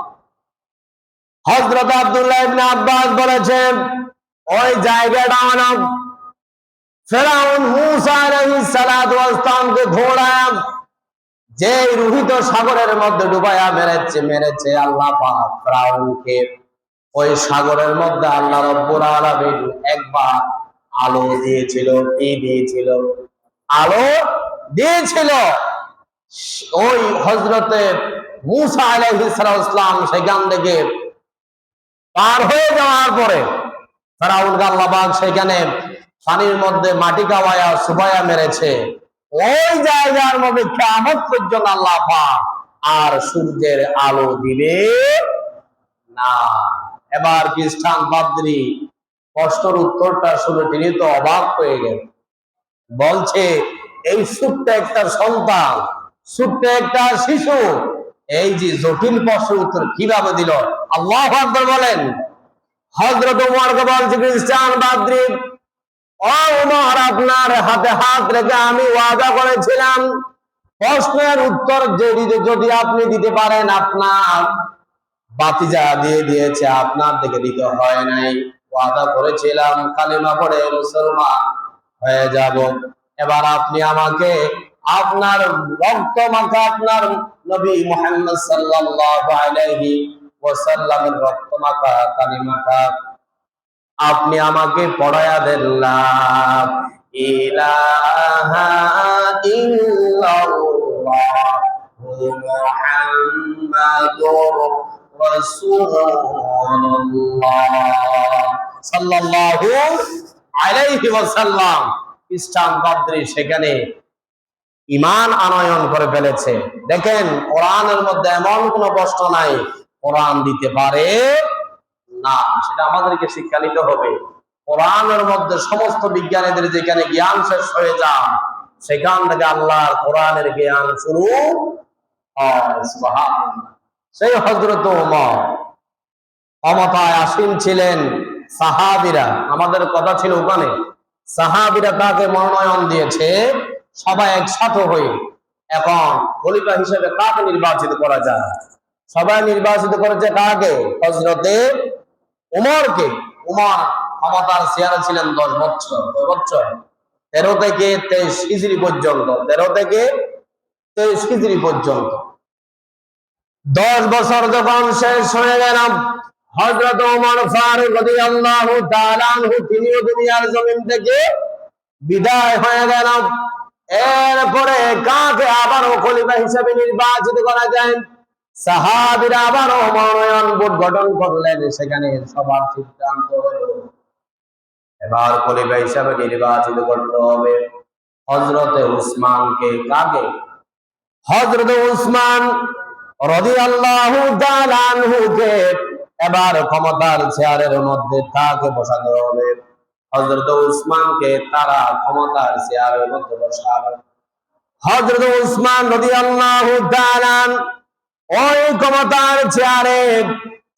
হযরত আব্দুল্লাহ ইবনে আব্বাস বলেছেন, ওই জায়গাটা হলো ফেরাউন মূসা আলাইহিস সালাতু ওয়াস সালামকে ঘোড়ায় যে রুহিত সাগরের মধ্যে ডুবাইয়া মেরেছে আল্লাহ পাক ফেরাউনকে, ওই সাগরের মধ্যে আল্লাহ রাব্বুল আলামিন একবার আলো দিয়েছিল। কি দিয়েছিল? আলো দিয়েছিল। ওই হযরতে মূসা আলাইহিস সালাম সেখান থেকে পার হয়ে যাওয়ার পরে ফেরাউনকে আল্লাহ পাক সেখানে পানির মধ্যে মাটি কাওয়ায়া সুবাইয়া মেরেছে। ওই জায়গার মধ্যে কিয়ামত পর্যন্ত আল্লাহ পাক আর সূর্যের আলো দিবে না। এবার খ্রিস্টান পাদ্রী প্রশ্নের উত্তরটা শুনে তিনি তো অবাক হয়ে গেলেন। বলছে, এই ছোট্ট একটা সন্তান, ছোট্ট একটা শিশু এই যে জটিল প্রশ্নের উত্তর কিভাবে দিল? আল্লাহু আকবার বলেন। হযরত ওমরকে বলছে, খ্রিস্টান পাদ্রী, ও ওমর, আপনার হাতে হাত রেখে আমি ওয়াদা করেছিলাম, প্রশ্নের উত্তর যদি আপনি দিতে পারেন আপনার বাতিজা দিয়ে দিয়েছে, আপনার দিকে দিতে হয় নাই। ওয়াদা করেছিলাম কালিমা পড়ে মুসলমান হয়ে যাব। এবার আপনি আমাকে আপনার রক্ত মাখা আপনার নবী মুহাম্মদ সাল্লাল্লাহু আলাইহি ওয়াসাল্লামের রক্ত মাখা কালিমাটা আপনি আমাকে পড়ায়া দেন, লা ইলাহা ইল্লাল্লাহু মুহাম্মাদুর রাসূলুল্লাহ সাল্লাল্লাহু আলাইহি ওয়াসাল্লাম। খ্রিস্টান পাদ্রী সেখানে ঈমান আনয়ন করে ফেলেছে। দেখেন, কোরআনের মধ্যে এমন কোনো প্রশ্ন নাই কোরআন দিতে পারে না, সেটা আমাদেরকে শিক্ষা নিতে হবে। কোরআনের মধ্যে সমস্ত বিজ্ঞানীদের যেখানে জ্ঞান শেষ হয়ে যায়, সেখান থেকে আল্লাহর কোরআনের জ্ঞান শুরু হয়। সুবহানাল্লাহ। সেই হযরত ওমর ক্ষমতায় আসীন ছিলেন, সাহাবীরা, আমাদের কথা ছিল ওখানে, সাহাবীরা তাকে মনোনয়ন দিয়েছে, সবাই একসাথে হয়ে এখন খলিফা হিসেবে কাকে নির্বাচিত করা যায়? সবাই নির্বাচিত করেছে কাকে? হযরতে উমরকে। উমর ক্ষমতার চেয়ারে ছিলেন 10 বছর। 10 বছর, 13 থেকে 23 হিজরি পর্যন্ত, 13 থেকে 23 হিজরি পর্যন্ত 10 বছর যখন শেষ হয়ে গেল, হযরত ওমর ফারুক রাদিয়াল্লাহু তাআলা আনহু তিনিও দুনিয়ার জমিন থেকে বিদায় হয়ে গেল। এরপরে কাকে আবারও খলিফা হিসেবে নির্বাচিত করা যায়? সাহাবীরা আবারও মনোনয়ন বোর্ড গঠন করলেন। সেখানে সবার সিদ্ধান্ত হলো এবার খলিফা হিসেবে নির্বাচিত করতে হবে হযরতে উসমানকে। কাকে? হযরতে উসমান রাদিয়াল্লাহু তাআলা আনহুকে এবার ক্ষমতার চেয়ারের মধ্যে তাকে বসাতে হবে। হযরত উসমানকে তারা ক্ষমতার চেয়ারের মধ্যে বসাবে। হযরত উসমান রাদিয়াল্লাহু তাআলা ওই ক্ষমতার চেয়ারে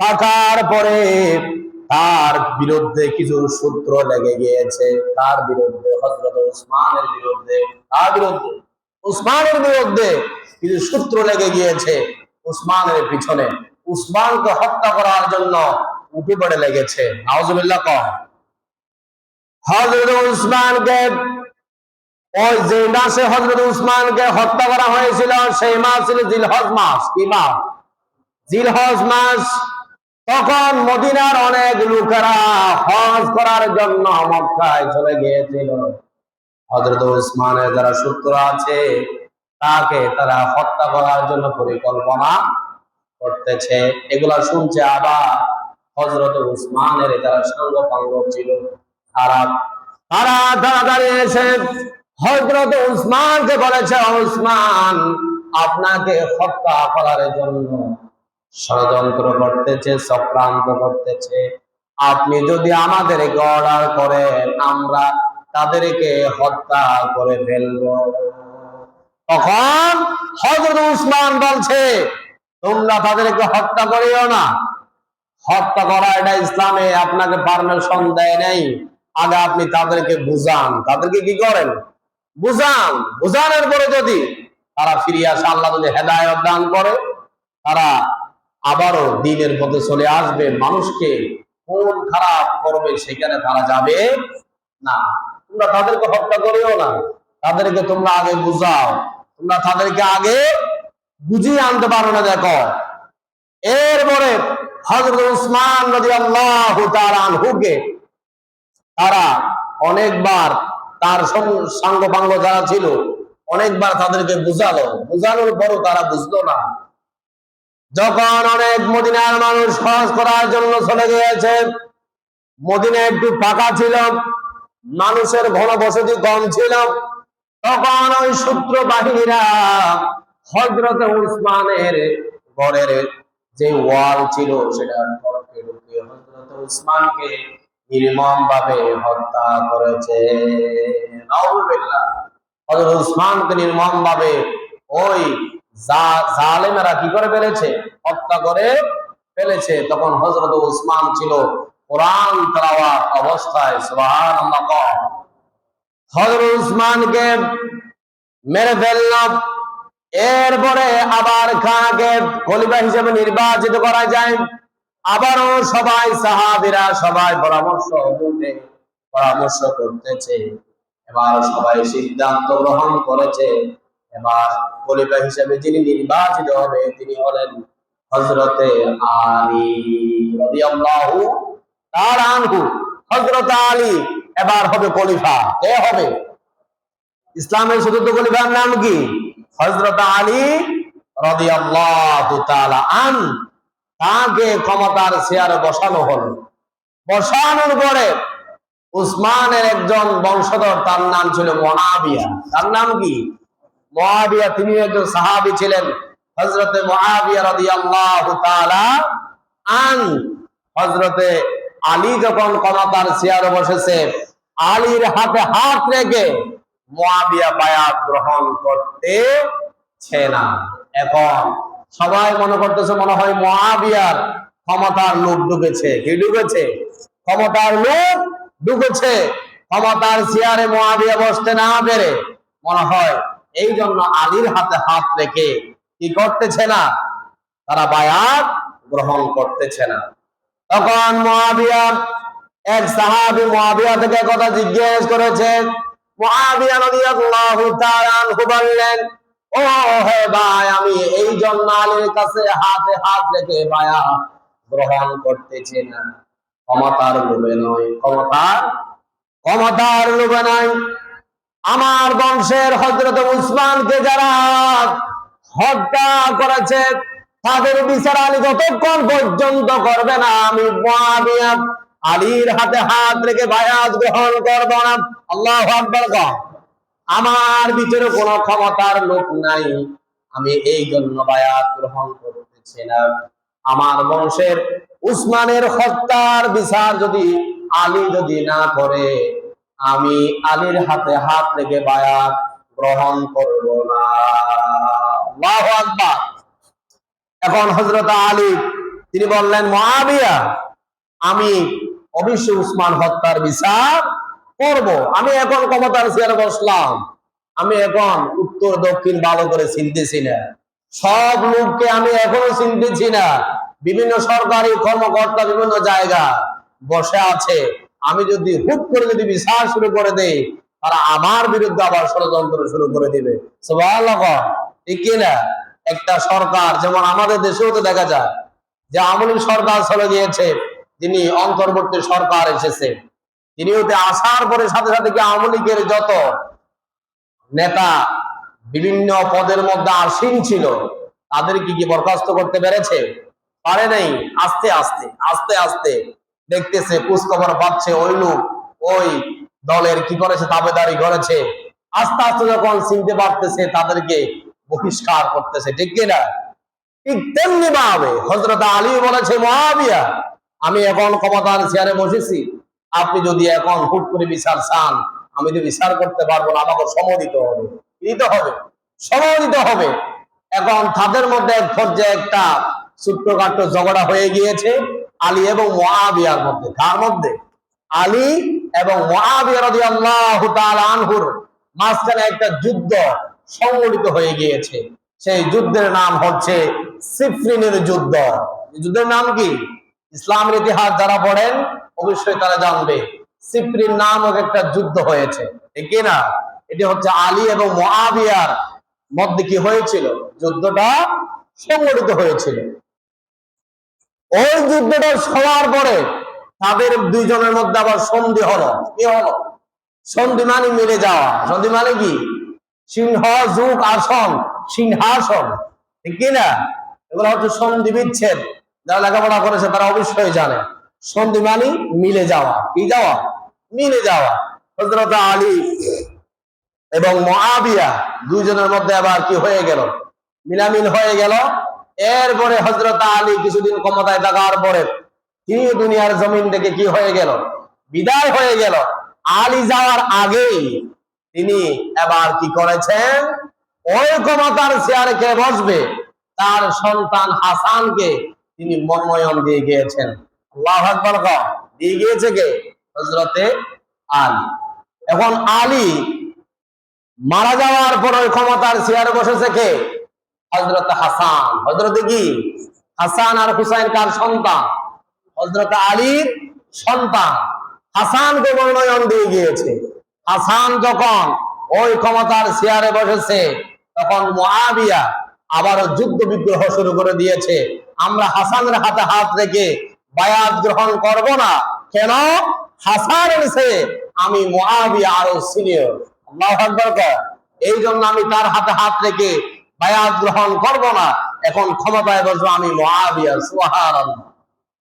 থাকার পরে তার বিরুদ্ধে কিছু সূত্র লেগে গিয়েছে। তার বিরুদ্ধে, হযরত উসমানের বিরুদ্ধে, তার বিরুদ্ধে, উসমানের বিরুদ্ধে কিছু সূত্র লেগে গিয়েছে উসমানের পিছনে। উসমানকে হত্যা করার জন্য উঠে পড়ে লেগেছে। নাউজুবিল্লাহ কহ। হযরত উসমানকে ওই যে মাসে হযরত উসমানকে হত্যা করা হয়েছিল সেই মাস ছিল জিলহজ মাস। কি মাস? জিলহজ মাস। তখন মদিনার অনেক লোকেরা হজ করার জন্য মক্কায় চলে গিয়েছিল। হযরত উসমানের যারা সূত্র আছে তাকে তারা হত্যা করার জন্য পরিকল্পনা করতেছে। এগুলা শুনছে আবার হযরত উসমানের যারা সাঙ্গপাঙ্গ ছিল তারা তাড়াতাড়ি এসে হযরত উসমানকে বলেছে, উসমান আপনাকে হত্যা করার জন্য ষড়যন্ত্র করতেছে, চক্রান্ত করতেছে। আপনি যদি আমাদেরকে অর্ডার করেন আমরা তাদেরকে হত্যা করে ফেলবো। তখন হযরত উসমান বলছে, তোমরা তাদেরকে হত্যা করিও না। হত্যা করা এটা ইসলামে আপনাকে পারমিশন দেয় নাই। আগে আপনি তাদেরকে বুঝান। তাদেরকে কি করেন? বুঝান। বুঝানোর পরে যদি তারা ফিরে আসে, আল্লাহ যদি হেদায়েত দান করে, তারা আবারও দ্বীনের পথে চলে আসবে। মানুষকে কোন খারাপ করবে সেখানে তারা যাবে না। তোমরা তাদেরকে হত্যা করিও না, তাদেরকে তোমরা আগে বুঝাও। তোমরা তাদেরকে আগে বুঝিয়ে আনতে পারো না। দেখো, এরপরে হযরত উসমান রাদিয়াল্লাহু তাআলা আনহুকে তারা অনেকবার, তার সাঙ্গপাঙ্গ যারা ছিল অনেকবার তাদেরকে বুঝালো। বুঝানোর পরও তারা বুঝলো না। যখন অনেক মদিনার মানুষ হজ করার জন্য চলে গিয়েছে, মদিনা একটু ফাঁকা ছিল, মানুষের ঘনবসতি কম ছিল, তখন ওই সূত্র বাহিনীরা হযরত উসমানের ঘরের যে ওয়াল ছিল সেটা ঢুকে হযরত উসমানকে নির্মম ভাবে হত্যা করেছে। নাউজুবিল্লাহ। হযরত উসমানকে নির্মম ভাবে ওই জালেমেরা কি করে ফেলেছে? হত্যা করে ফেলেছে। তখন হযরত উসমান ছিল কোরআন তেলাওয়াত অবস্থায়। সুবহানাল্লাহ। হযরত উসমানকে মেরে ফেলল। এরপরে আবার খানকে খলিফা হিসেবে নির্বাচিত করা যায়। আবারও সবাই সাহাবীরা সবাই পরামর্শ করতেছে। এবার সবাই সিদ্ধান্ত গ্রহণ করেছে, এবার খলিফা হিসেবে যিনি নির্বাচিত হবে তিনি হলেন হযরতে আলী রাদিয়াল্লাহু তাআলা আনহু। হযরত আলী এবার হবে খলিফা। কে হবে? ইসলামের চতুর্থ খলিফার নাম কি? হযরত আলী রাদিয়াল্লাহু তাআলা আন। তাকে ক্ষমতার চেয়ারে বসানো হলো। বসানোর পরে উসমানের একজন বংশধর, তার নাম ছিল মুআবিয়া। তার নাম কি? মুআবিয়া। তিনি একজন সাহাবী ছিলেন, হযরতে মুআবিয়া রাদিয়াল্লাহু তাআলা আন। হযরতে আলী যখন ক্ষমতার চেয়ারে বসেছে, আলীর হাতে হাত রেখে মুআবিয়া বায়াত গ্রহণ করতেছে না। এখন সবাই মনে করতেছে মনে হয় মুআবিয়ার ক্ষমতার লোভ ঢুকেছে। কি ঢুকেছে? ক্ষমতার লোভ ঢুকেছে। ক্ষমতার চেয়ারে মুআবিয়া বসতে না পেরে মনে হয় এই জন্য আলীর হাতে হাত রেখে কি করতেছে না, তারা বায়াত গ্রহণ করতেছে না। তখন মুআবিয়া, এক সাহাবী মুআবিয়া থেকে কথা জিজ্ঞেস করেছে। মুআবিয়া রাদিয়াল্লাহু তাআলা আনহু বললেন, ও হে ভাই, আমি এই জন্য আলীর কাছে হাতে হাত রেখে বায়াত গ্রহণ করতেছি না, ক্ষমতার লোভে নয়। ক্ষমতার লোভে নয়। আমার বংশের হযরত উসমানকে যারা হত্যা করেছে তাদের বিচার আলী যতক্ষণ পর্যন্ত করবে না, আমি মুআবিয়া আলীর হাতে হাত রেখে বায়াত গ্রহণ করব না। আল্লাহু আকবার। আমার ভিতরে কোনো ক্ষমতার লোভ নাই, আমি এই জন্য বায়াত গ্রহণ করতেছি না। আমার বংশের উসমানের হত্যার বিচার যদি আলী যদি না করে, আমি আলীর হাতে হাত রেখে বায়াত গ্রহণ করব না। আল্লাহু আকবার। এখন হযরত আলী তিনি বললেন, মুআবিয়া, আমি অবশ্যই উসমান হত্যার বিচার করব। আমি এখন ক্ষমতার চেয়ারে বসলাম, আমি এখন উত্তর দক্ষিণ ভালো করে চিনতেছি না, সব লোককে আমি এখনো চিনতেছি না। বিভিন্ন সরকারি কর্মকর্তা বিভিন্ন জায়গা বসে আছে, আমি যদি হুট করে যদি বিচার শুরু করে দেই, তারা আমার বিরুদ্ধে আবার ষড়যন্ত্র শুরু করে দিবে। সুবহানাল্লাহ, ঠিক কিনা? একটা সরকার যেমন আমাদের দেশেও তো দেখা যায় যে আওয়ামী লীগ সরকার চলে গিয়েছে, যিনি অন্তর্বর্তী সরকার এসেছে, তিনি ওতে আসার পরে সাথে সাথে কি আওয়ামী লীগের যত নেতা বিভিন্ন পদের মধ্যে আসীন ছিল তাদেরকে কি বরখাস্ত করতে পেরেছে? পারে নাই। আস্তে আস্তে আস্তে আস্তে দেখতেছে, খোঁজখবর পাচ্ছে ওই লোক ওই দলের কি করেছে, দাবেদারি করেছে। আস্তে আস্তে যখন চিনতে পারতেছে, তাদেরকে বহিষ্কার করতেছে। ঠিক কিনা? ঠিক তেমনি ভাবে হযরত আলী বলেছে, মুআবিয়া, আমি এখন ক্ষমতার চেয়ারে বসেছি, আপনি যদি এখন হুট করে বিচার চান, আমি তো বিচার করতে পারবো না, আমাকে সময় দিতে হবে। সময় দিতে হবে। এখন তাদের মধ্যে এক পর্যায়ে একটা ছোট্টখাট্ট ঝগড়া হয়ে গিয়েছে আলী এবং মুআবিয়ার মধ্যে। কার মধ্যে? আলী এবং মুআবিয়া রাদিয়াল্লাহু তাআলা আনহুর মাঝখানে একটা যুদ্ধ সংঘটিত হয়ে গিয়েছে। সেই যুদ্ধের নাম হচ্ছে সিফরিনের যুদ্ধ। যুদ্ধের নাম কি? ইসলামের ইতিহাস যারা পড়েন অবশ্যই তারা জানবে, সিফরিন নামক একটা যুদ্ধ হয়েছে। ঠিক না? এটি হচ্ছে আলী এবং মুআবিয়ার মধ্যে কি হয়েছিল, যুদ্ধটা সংঘটিত হয়েছিল। ওই যুদ্ধটা হওয়ার পরে তাদের দুইজনের মধ্যে আবার সন্ধি হলো। কি হলো? সন্ধি মানে মিলে যাওয়া। সন্ধি মানে কি? সিংহ যুগ আসন, সিংহাসন। ঠিক কিনা? এগুলো হচ্ছে সন্ধি বিচ্ছেদ। যারা লেখাপড়া করেছে তারা অবশ্যই জানে, সন্ধি মানে মিলে যাওয়া। কি যাওয়া? মিলে যাওয়া। হযরত আলী এবং মুআবিয়া দুইজনের মধ্যে আবার কি হয়ে গেল? মিলামিল হয়ে গেল। এরপরে হযরত আলী কিছুদিন ক্ষমতায় থাকার পরে তিনি দুনিয়ার জমিন থেকে কি হয়ে গেল? বিদায় হয়ে গেল। আলী যাওয়ার আগেই তিনি এবার কি করেছেন? ওই ক্ষমতার চেয়ারে কে বসবে তার সন্তান হাসানকে তিনি মনোনয়ন দিয়ে গিয়েছেন। আল্লাহু আকবার। দিয়ে গিয়েছে কে? হযরতে আলী। এখন আলী মারা যাওয়ার পর ওই ক্ষমতার চেয়ারে বসেছে কে? হযরত হাসান। হযরত কি হাসান আর হুসাইন কার সন্তান? হযরত আলীর সন্তান। হাসানকে মনোনয়ন দিয়ে গিয়েছে। হাসান যখন ওই ক্ষমতার চেয়ারে বসেছে, তখন মুআবিয়া আবারও যুদ্ধ বিগ্রহ শুরু করে দিয়েছে। আমরা হাসানের হাতে হাত রেখে বায়াত গ্রহণ করব না। কেন? হাসান এসে আমি মুআবিয়া আরো সিনিয়র। আল্লাহু আকবার। এই জন্য আমি তার হাতে হাত রেখে বায়াত গ্রহণ করব না। এখন ক্ষমতায় বসবো আমি মুআবিয়া। সুবহানাল্লাহ।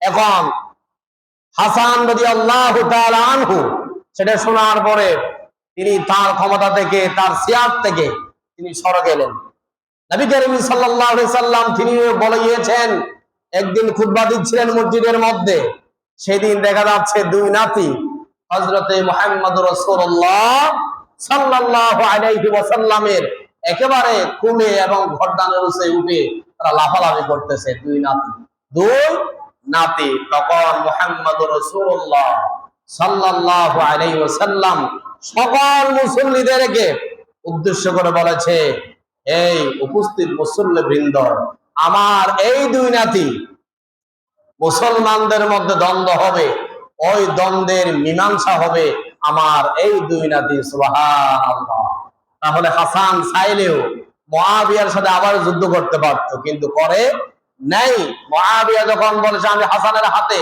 এখন হাসান রাদিয়াল্লাহু তাআলা আনহু সেটা শোনার পরে তিনি তার ক্ষমতা থেকে, তার চেয়ার থেকে তিনি সরে গেলেন। নবী করিম সাল্লাল্লাহু আলাইহি সাল্লাম তিনি বলে গিয়েছেন, একদিন খুতবা দিচ্ছিলেন মসজিদের মধ্যে। সেদিন দেখা যাচ্ছে দুই নাতি হযরতে মুহাম্মদুর রাসূলুল্লাহ সাল্লাল্লাহু আলাইহি ওয়াসাল্লামের একেবারে কোলে এবং গর্দানের উপরে উঠে তারা লাফালাফি করতেছে। দুই নাতি। তখন মুহাম্মদুর রাসূলুল্লাহ সাল্লাল্লাহু আলাইহি ওয়াসাল্লাম সকল মুসল্লিদেরকে উদ্দেশ্য করে বলেছে, এই উপস্থিত মুসল্লিবৃন্দ, আমার এই দুই নাতি, মুসলমানদের মধ্যে দ্বন্দ্ব হবে, ওই দ্বন্দ্বের মীমাংসা হবে আমার এই দুই নাতি। সুবহানাল্লাহ। তাহলে হাসান চাইলেও মুআবিয়ার সাথে আবার যুদ্ধ করতে পারত, কিন্তু করে নাই। মুআবিয়া যখন বলেছে আমি হাসানের হাতে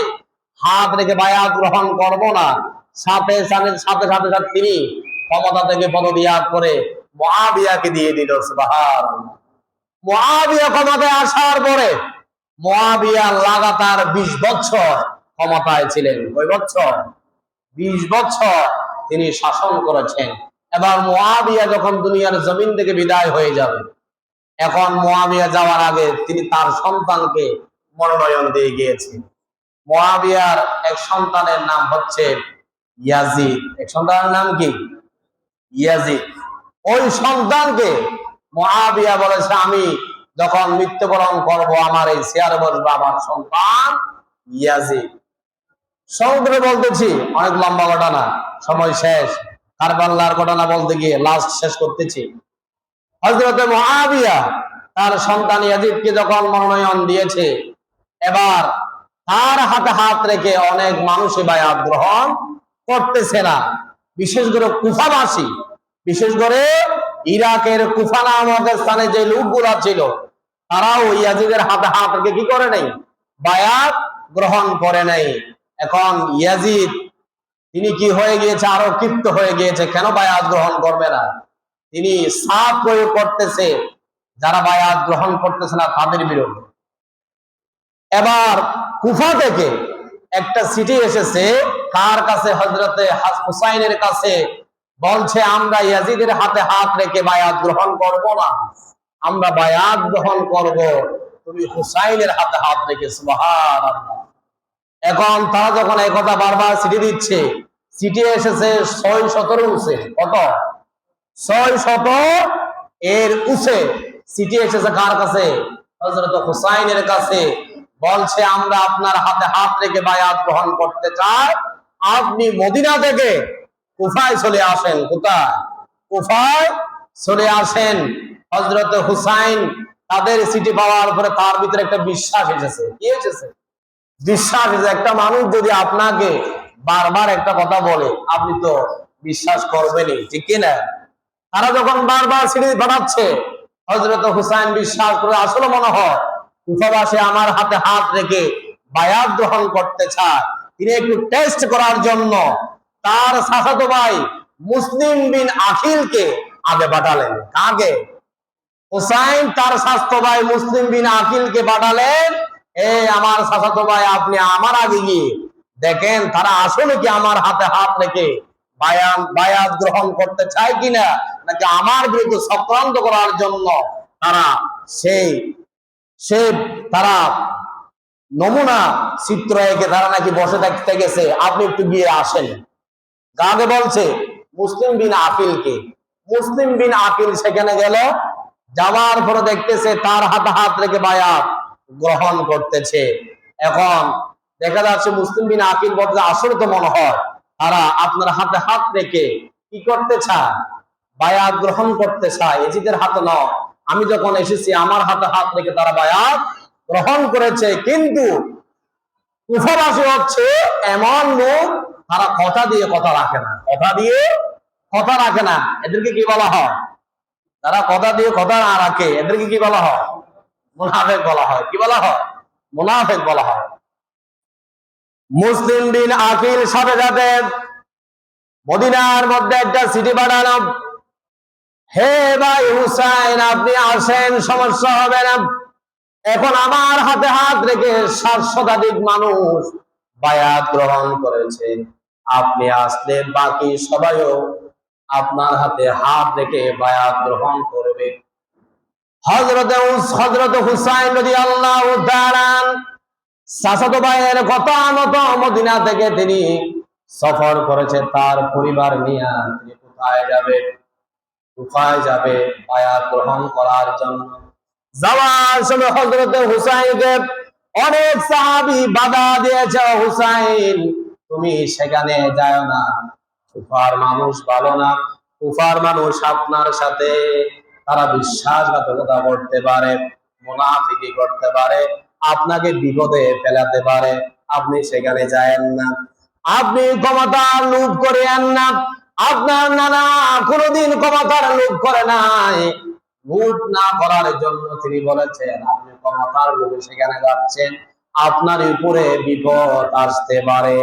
হাত রেখে বায়াত গ্রহণ করব না, সাথে সাথে তিনি ক্ষমতা থেকে পদত্যাগ করে মুআবিয়াকে দিয়ে দিল। সুবহানাল্লাহ। মুআবিয়া ক্ষমতায় আসার পরে মুআবিয়া লাগাতার 20 বছর ক্ষমতায় ছিলেন। কয় বছর? 20 বছর তিনি শাসন করেছেন। এবার মুআবিয়া যখন দুনিয়ার জমিন থেকে বিদায় হয়ে যাবে, এখন মুআবিয়া যাওয়ার আগে তিনি তার সন্তানকে মনোনয়ন দিয়ে গিয়েছেন। মুআবিয়ার এক সন্তানের নাম হচ্ছে ইয়াজিদ। এক সন্তানের নাম কি? ইয়াজিদ। ওই সন্তানকে মুআবিয়া বলেছে, আমি যখন মৃত্যুবরণ করব আমার এই চেয়ারে বসবে আমার সন্তান ইয়াজিদ। সংক্ষেপে বলতেছি, অনেক লম্বা ঘটনা, সময় শেষ। কারবালার ঘটনা বলতে গিয়ে লাস্ট শেষ করতেছি। হযরত মুআবিয়া তার সন্তান ইয়াজিদকে যখন মনোনয়ন দিয়েছে, এবার তার হাতে হাত রেখে অনেক মানুষই বায়াত গ্রহণ করতেছে না। বিশেষ করে কুফাবাসী, বিশেষ করে ইরাকের কুফা নামক স্থানে যে লোকগুলা ছিল, তারাও ইয়াজিদের হাতে হাত রেখে কি করে নাই? বায়াত গ্রহণ করে নাই। এখন ইয়াজিদ তিনি কি হয়ে গিয়েছে? আরো ক্ষিপ্ত হয়ে গিয়েছে। কেন বায়াত গ্রহণ করবে না? তিনি চাপ প্রয়োগ করতেছে যারা বায়াত গ্রহণ করতেছে না তাদের বিরুদ্ধে। এবার কুফা থেকে একটা চিঠি এসেছে, কার কাছে? হযরতে হুসাইনের কাছে। বলছে, আমরা ইয়াজিদের হাতে হাত রেখে বায়াত গ্রহণ করব না, আমরা বায়াত গ্রহণ করব তুমি হুসাইনের হাতে হাত রেখে। সুবহানাল্লাহ। এখন তারা যখন এই কথা বারবার চিঠি দিচ্ছে, চিঠি এসেছে 617 উঁচে। কত? 600 এর উঁচে চিঠি এসেছে কার কাছে? হযরত হুসাইনের কাছে। বলছে, আমরা আপনার হাতে হাত রেখে বায়াত গ্রহণ করতে চাই, আপনি মদিনা থেকে কুফায় চলে আসেন। কোথায়? কুফায় চলে আসেন। হযরত হুসাইন তাদের চিঠি পাওয়ার পরে তার ভিতরে একটা বিশ্বাস এসেছে। কি এসেছে? বিশ্বাস এসেছে। একটা মানুষ যদি আপনাকে বারবার একটা কথা বলে, আপনি তো বিশ্বাস করবেনই, ঠিক কিনা? তারা যখন বারবার চিঠি পাঠাচ্ছে, হযরত হুসাইন বিশ্বাস করে আসলে মনে হয় কুফাবাসী আমার হাতে হাত রেখে বায়াত গ্রহণ করতে চায়। তিনি একটু টেস্ট করার জন্য তার চাচাতো ভাই মুসলিম বিন আকিলকে আগে পাঠালেন। কাকে? হুসাইন তার চাচাতো ভাই মুসলিম বিন আকিলকে পাঠালেন, আমার চাচাতো ভাই আপনি আমার আগে গিয়ে দেখেন তারা আসলে কি আমার হাতে হাত রেখে বায়াত গ্রহণ করতে চায় কিনা, নাকি আমার বিরুদ্ধে চক্রান্ত করার জন্য তারা তারা নমুনা চিত্র এঁকে তারা নাকি বসে থাকতে গেছে, আপনি একটু গিয়ে আসেন। কাকে বলছে? মুসলিম বিন আকিলকে। মুসলিম বিন আকিল সেখানে গেল। যাওয়ার পরে দেখতেছে তার হাতে হাত রেখে বায়াত গ্রহণ করতেছে। এখন দেখা যাচ্ছে মুসলিম বিন আকিল বলতে, আসলে তো মনে হয় তারা আপনার হাতে হাত রেখে কি করতে চায়? বায়াত গ্রহণ করতে চায়। ইয়াজিদের হাতে নয়, আমি যখন এসেছি আমার হাতে হাত রেখে তারা বায়াত গ্রহণ করেছে। কিন্তু কুফাবাসী হচ্ছে এমন লোক, তারা কথা দিয়ে কথা রাখে না, কথা দিয়ে কথা রাখে না। এদেরকে কি বলা হয়? তারা কথা দিয়ে কথা না রাখে, এদেরকে কি বলা হয়? মুনাফিক বলা হয়। কি বলা হয়? মুনাফিক বলা হয়। মুসলিম বিন আকিল সাথে সাথে মদিনার মধ্যে একটা সিটি বানানো, হে ভাই হুসাইন আপনি আসেন, সমস্যা হবে না। এখন আমার হাতে হাত রেখে 7 শতাধিক মানুষ বায়াত গ্রহণ করেছে, আপনি আসলে বাকি সবাইও আপনার হাতে হাত রেখে বায়াত গ্রহণ করবে। হযরত হুসাইন রাদিয়াল্লাহু তাআলা চাচাতো ভাইয়ের কথা মতো মদিনা থেকে তিনি সফর করেছে তার পরিবার নিয়ে। তিনি কোথায় যাবে? কুফায় যাবে বায়াত গ্রহণ করার জন্য। যাওয়ার সময় হযরত হুসাইনকে অনেক সাহাবী বাধা দিয়েছে, হুসাইন তুমি সেখানে যাও না, কুফার মানুষ ভালো না, কুফার মানুষ আপনার সাথে তারা বিশ্বাসঘাতকতা করতে পারে, মুনাফিকি করতে পারে, আপনাকে বিপদে ফেলাতে পারে, আপনি সেখানে যায়েন না। আপনি ক্ষমতার লোভ করেন না, আপনার নানা কোনোদিন ক্ষমতার লোভ করে নাই। লোভ না করার জন্য তিনি বলেছেন আপনি ক্ষমতার লোভে সেখানে যাচ্ছেন, আপনার উপরে বিপদ আসতে পারে।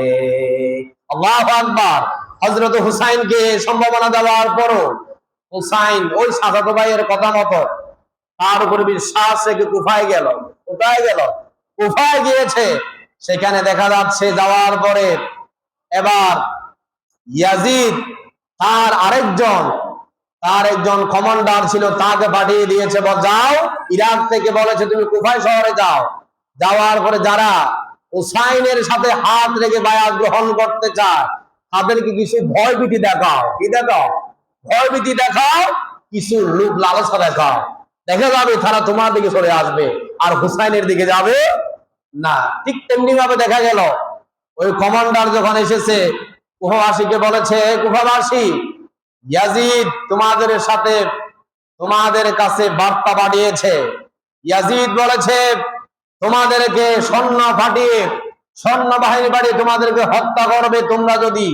আল্লাহু আকবার। হযরত হুসাইনকে সম্ভাবনা দেওয়ার পরও হুসাইন ওই চাচাতো ভাইয়ের কথা মতো তার উপরে বিশ্বাস রেখে কুফায় গেল। কোথায় গেল? কুফায় গিয়েছে। সেখানে দেখা যাচ্ছে যাওয়ার পরে এবার ইয়াজিদ তার একজন কমান্ডার ছিল, তাকে পাঠিয়ে দিয়েছে, যাও ইরাক থেকে বলেছে তুমি কুফায় শহরে যাও। যাওয়ার পরে যারা হুসাইনের সাথে হাত রেখে বায়াত গ্রহণ করতে চায় তাদেরকে কিছু ভয়ভীতি দেখাও। কি দেখাও? ভয়ভীতি দেখাও, কিছু লোক লালসা দেখাও, দেখা যাবে তারা তোমার দিকে চলে আসবে আর হুসাইনের দিকে যাবে না। ঠিক তেমনি ভাবে দেখা গেল ওই কমান্ডার যখন এসেছে কুফাবাসীকে বলেছে, কুফাবাসী ইয়াজিদ তোমাদের কাছে বার্তা পাঠিয়েছে। ইয়াজিদ বলেছে তোমাদেরকে সৈন্য বাহিনী পাঠিয়ে তোমাদেরকে হত্যা করবে তোমরা যদি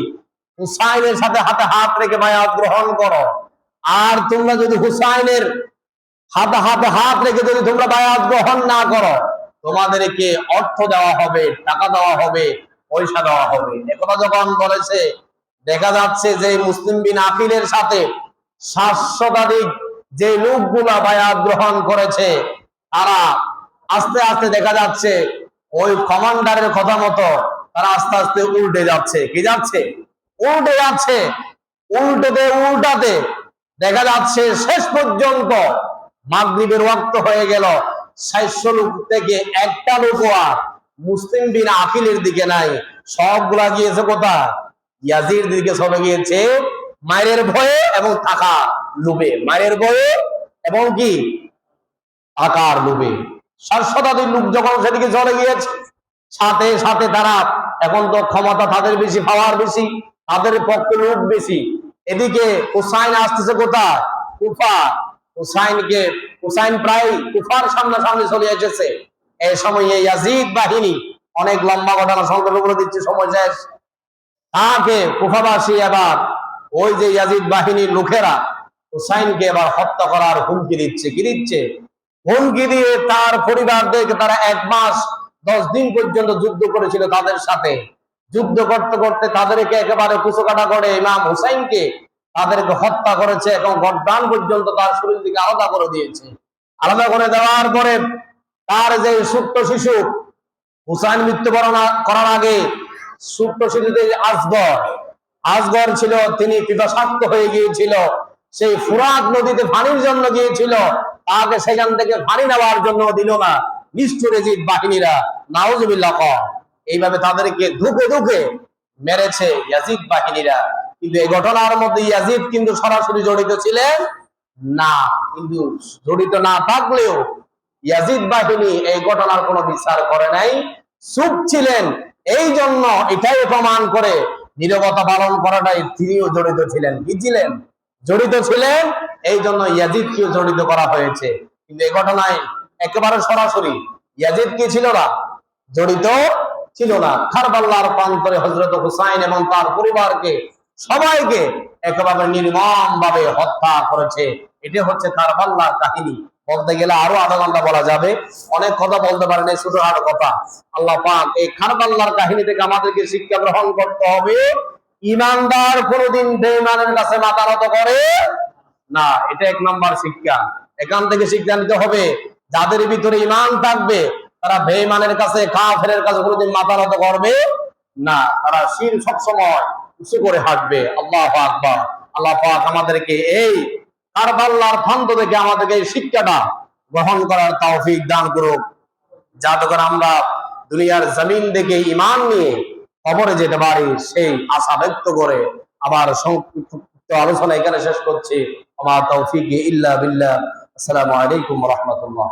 হুসাইনের সাথে হাতে হাত রেখে বায়াত গ্রহণ করো। আর তোমরা যদি হুসাইনের হাতে হাত রেখে যদি তোমরা বায়াত গ্রহণ না করো, তোমাদেরকে অর্থ দেওয়া হবে, টাকা দেওয়া হবে, পয়সা দেওয়া হবে। একথা যখন বলেছে, দেখা যাচ্ছে যে মুসলিম বিন আকিলের সাথে 7 শতাধিক যে লোকগুলা বায়াত গ্রহণ করেছে তারা আস্তে আস্তে দেখা যাচ্ছে ওই কমান্ডারের কথা মতো তারা আস্তে আস্তে উল্টে যাচ্ছে। কি যাচ্ছে? উল্টে যাচ্ছে। উল্টাতে দেখা যাচ্ছে শেষ পর্যন্ত মাগরিবের ওয়াক্ত হয়ে গেল, 600 লোক থেকে একটা লোক আর মুসলিম বিন আকিলের দিকে নাই। সবগুলা গিয়েছে কোথায়? ইয়াজিদের দিকে চলে গিয়েছে, মায়ের ভয়ে এবং টাকা লোভে। মায়ের ভয়ে এবং কি টাকার লোভে 7 শতাধিক লোক যখন সেদিকে চলে গিয়েছে, সাথে সাথে তারা এখন তো ক্ষমতা তাদের বেশি, পাওয়ার বেশি, তাদের পক্ষে লোক বেশি। এদিকে হুসাইন আসতেছে কোথায়? কুফা। হুসাইন প্রায় কুফার সামনাসামনি চলে এসেছে। এই সময় ইয়াজিদ বাহিনী, অনেক লম্বা ঘটনা সংক্ষেপে বলে দিচ্ছে, সময় শেষ। তাকে কুফাবাসী এবার ওই যে ইয়াজিদ বাহিনীর লোকেরা হুসাইনকে এবার হত্যা করার হুমকি দিচ্ছে। কি দিচ্ছে? হুমকি দিয়ে তার পরিবারদেরকে তারা 1 মাস 10 দিন পর্যন্ত যুদ্ধ করেছিল তাদের সাথে। যুদ্ধ করতে করতে তাদেরকে একেবারে কুচকাটা করে ইমাম হুসাইনকে তাদেরকে হত্যা করেছে এবং গর্দান পর্যন্ত তার শরীর থেকে আলাদা করে দিয়েছে। আলাদা করে দেওয়ার পরে তার যে সুপ্ত শিশু হুসাইন মৃত্যুবরণ করার আগে সুপ্ত শিশুতে আসগর ছিল, তিনি পিপাসার্ত হয়ে গিয়েছিল, সেই ফুরাত নদীতে পানির জন্য গিয়েছিল, তাকে সেখান থেকে পানি নেওয়ার জন্য দিল না নিষ্ঠুর ইয়াজিদ বাহিনীরা। নাউজুবিল্লাহ। এইভাবে তাদেরকে ধুকে ধুকে মেরেছে ইয়াজিদ বাহিনীরা। কিন্তু এই ঘটনার মধ্যে ইয়াজিদ কিন্তু সরাসরি জড়িত ছিলেন না। কিন্তু জড়িত না থাকলেও ইয়াজিদ বাহিনী এই ঘটনার কোনো বিচার করে নাই, চুপ ছিলেন। এই জন্য এটাই প্রমাণ করে নীরবতা পালন করাটাই তিনিও জড়িত ছিলেন। কি ছিলেন? জড়িত ছিলেন, এই জন্য ইয়াজিদকে জড়িত করা হয়েছে। কিন্তু এই ঘটনায় একেবারে সরাসরি ইয়াজিদ কি ছিল না, জড়িত ছিল না। কারবালার প্রান্তরে হযরত হুসাইন এবং তার পরিবারকে সবাইকে একেবারে নির্মম ভাবে হত্যা করেছে। এটা হচ্ছে কারবালার কাহিনী। বলতে গেলে আরো আধা ঘন্টা বলা যাবে, অনেক কথা বলতে পারেন, এই ছোটখাটো কথা। আল্লাহ পাক এই কারবালার কাহিনী থেকে আমাদেরকে শিক্ষা গ্রহণ করতে হবে, ইমানদার কোনদিন বেঈমানের কাছে মাথা নত করে না। এটা এক নম্বর শিক্ষা। এখান থেকে শিক্ষা নিতে হবে, যাদের ভিতরে ঈমান থাকবে তারা বেঈমানের কাছে, কাফেরের কাছে কোনদিন মাথা নত করবে না। তারা শির সব সময় উঁচু করে হাঁটবে। আল্লাহু আকবার। আল্লাহ পাক আমাদেরকে এই কারবালার প্রান্ত থেকে আমাদেরকে এই শিক্ষাটা গ্রহণ করার তৌফিক দান করুক, যাতে করে আমরা দুনিয়ার জমিন থেকে ঈমান নিয়ে কবরে যেতে পারি, সেই আশা ব্যক্ত করে আবার সংক্ষিপ্ত আলোচনা এখানে শেষ করছি। আমার তৌফিক ইল্লা বিল্লাহ। আসসালামু আলাইকুম ওয়া রাহমাতুল্লাহ।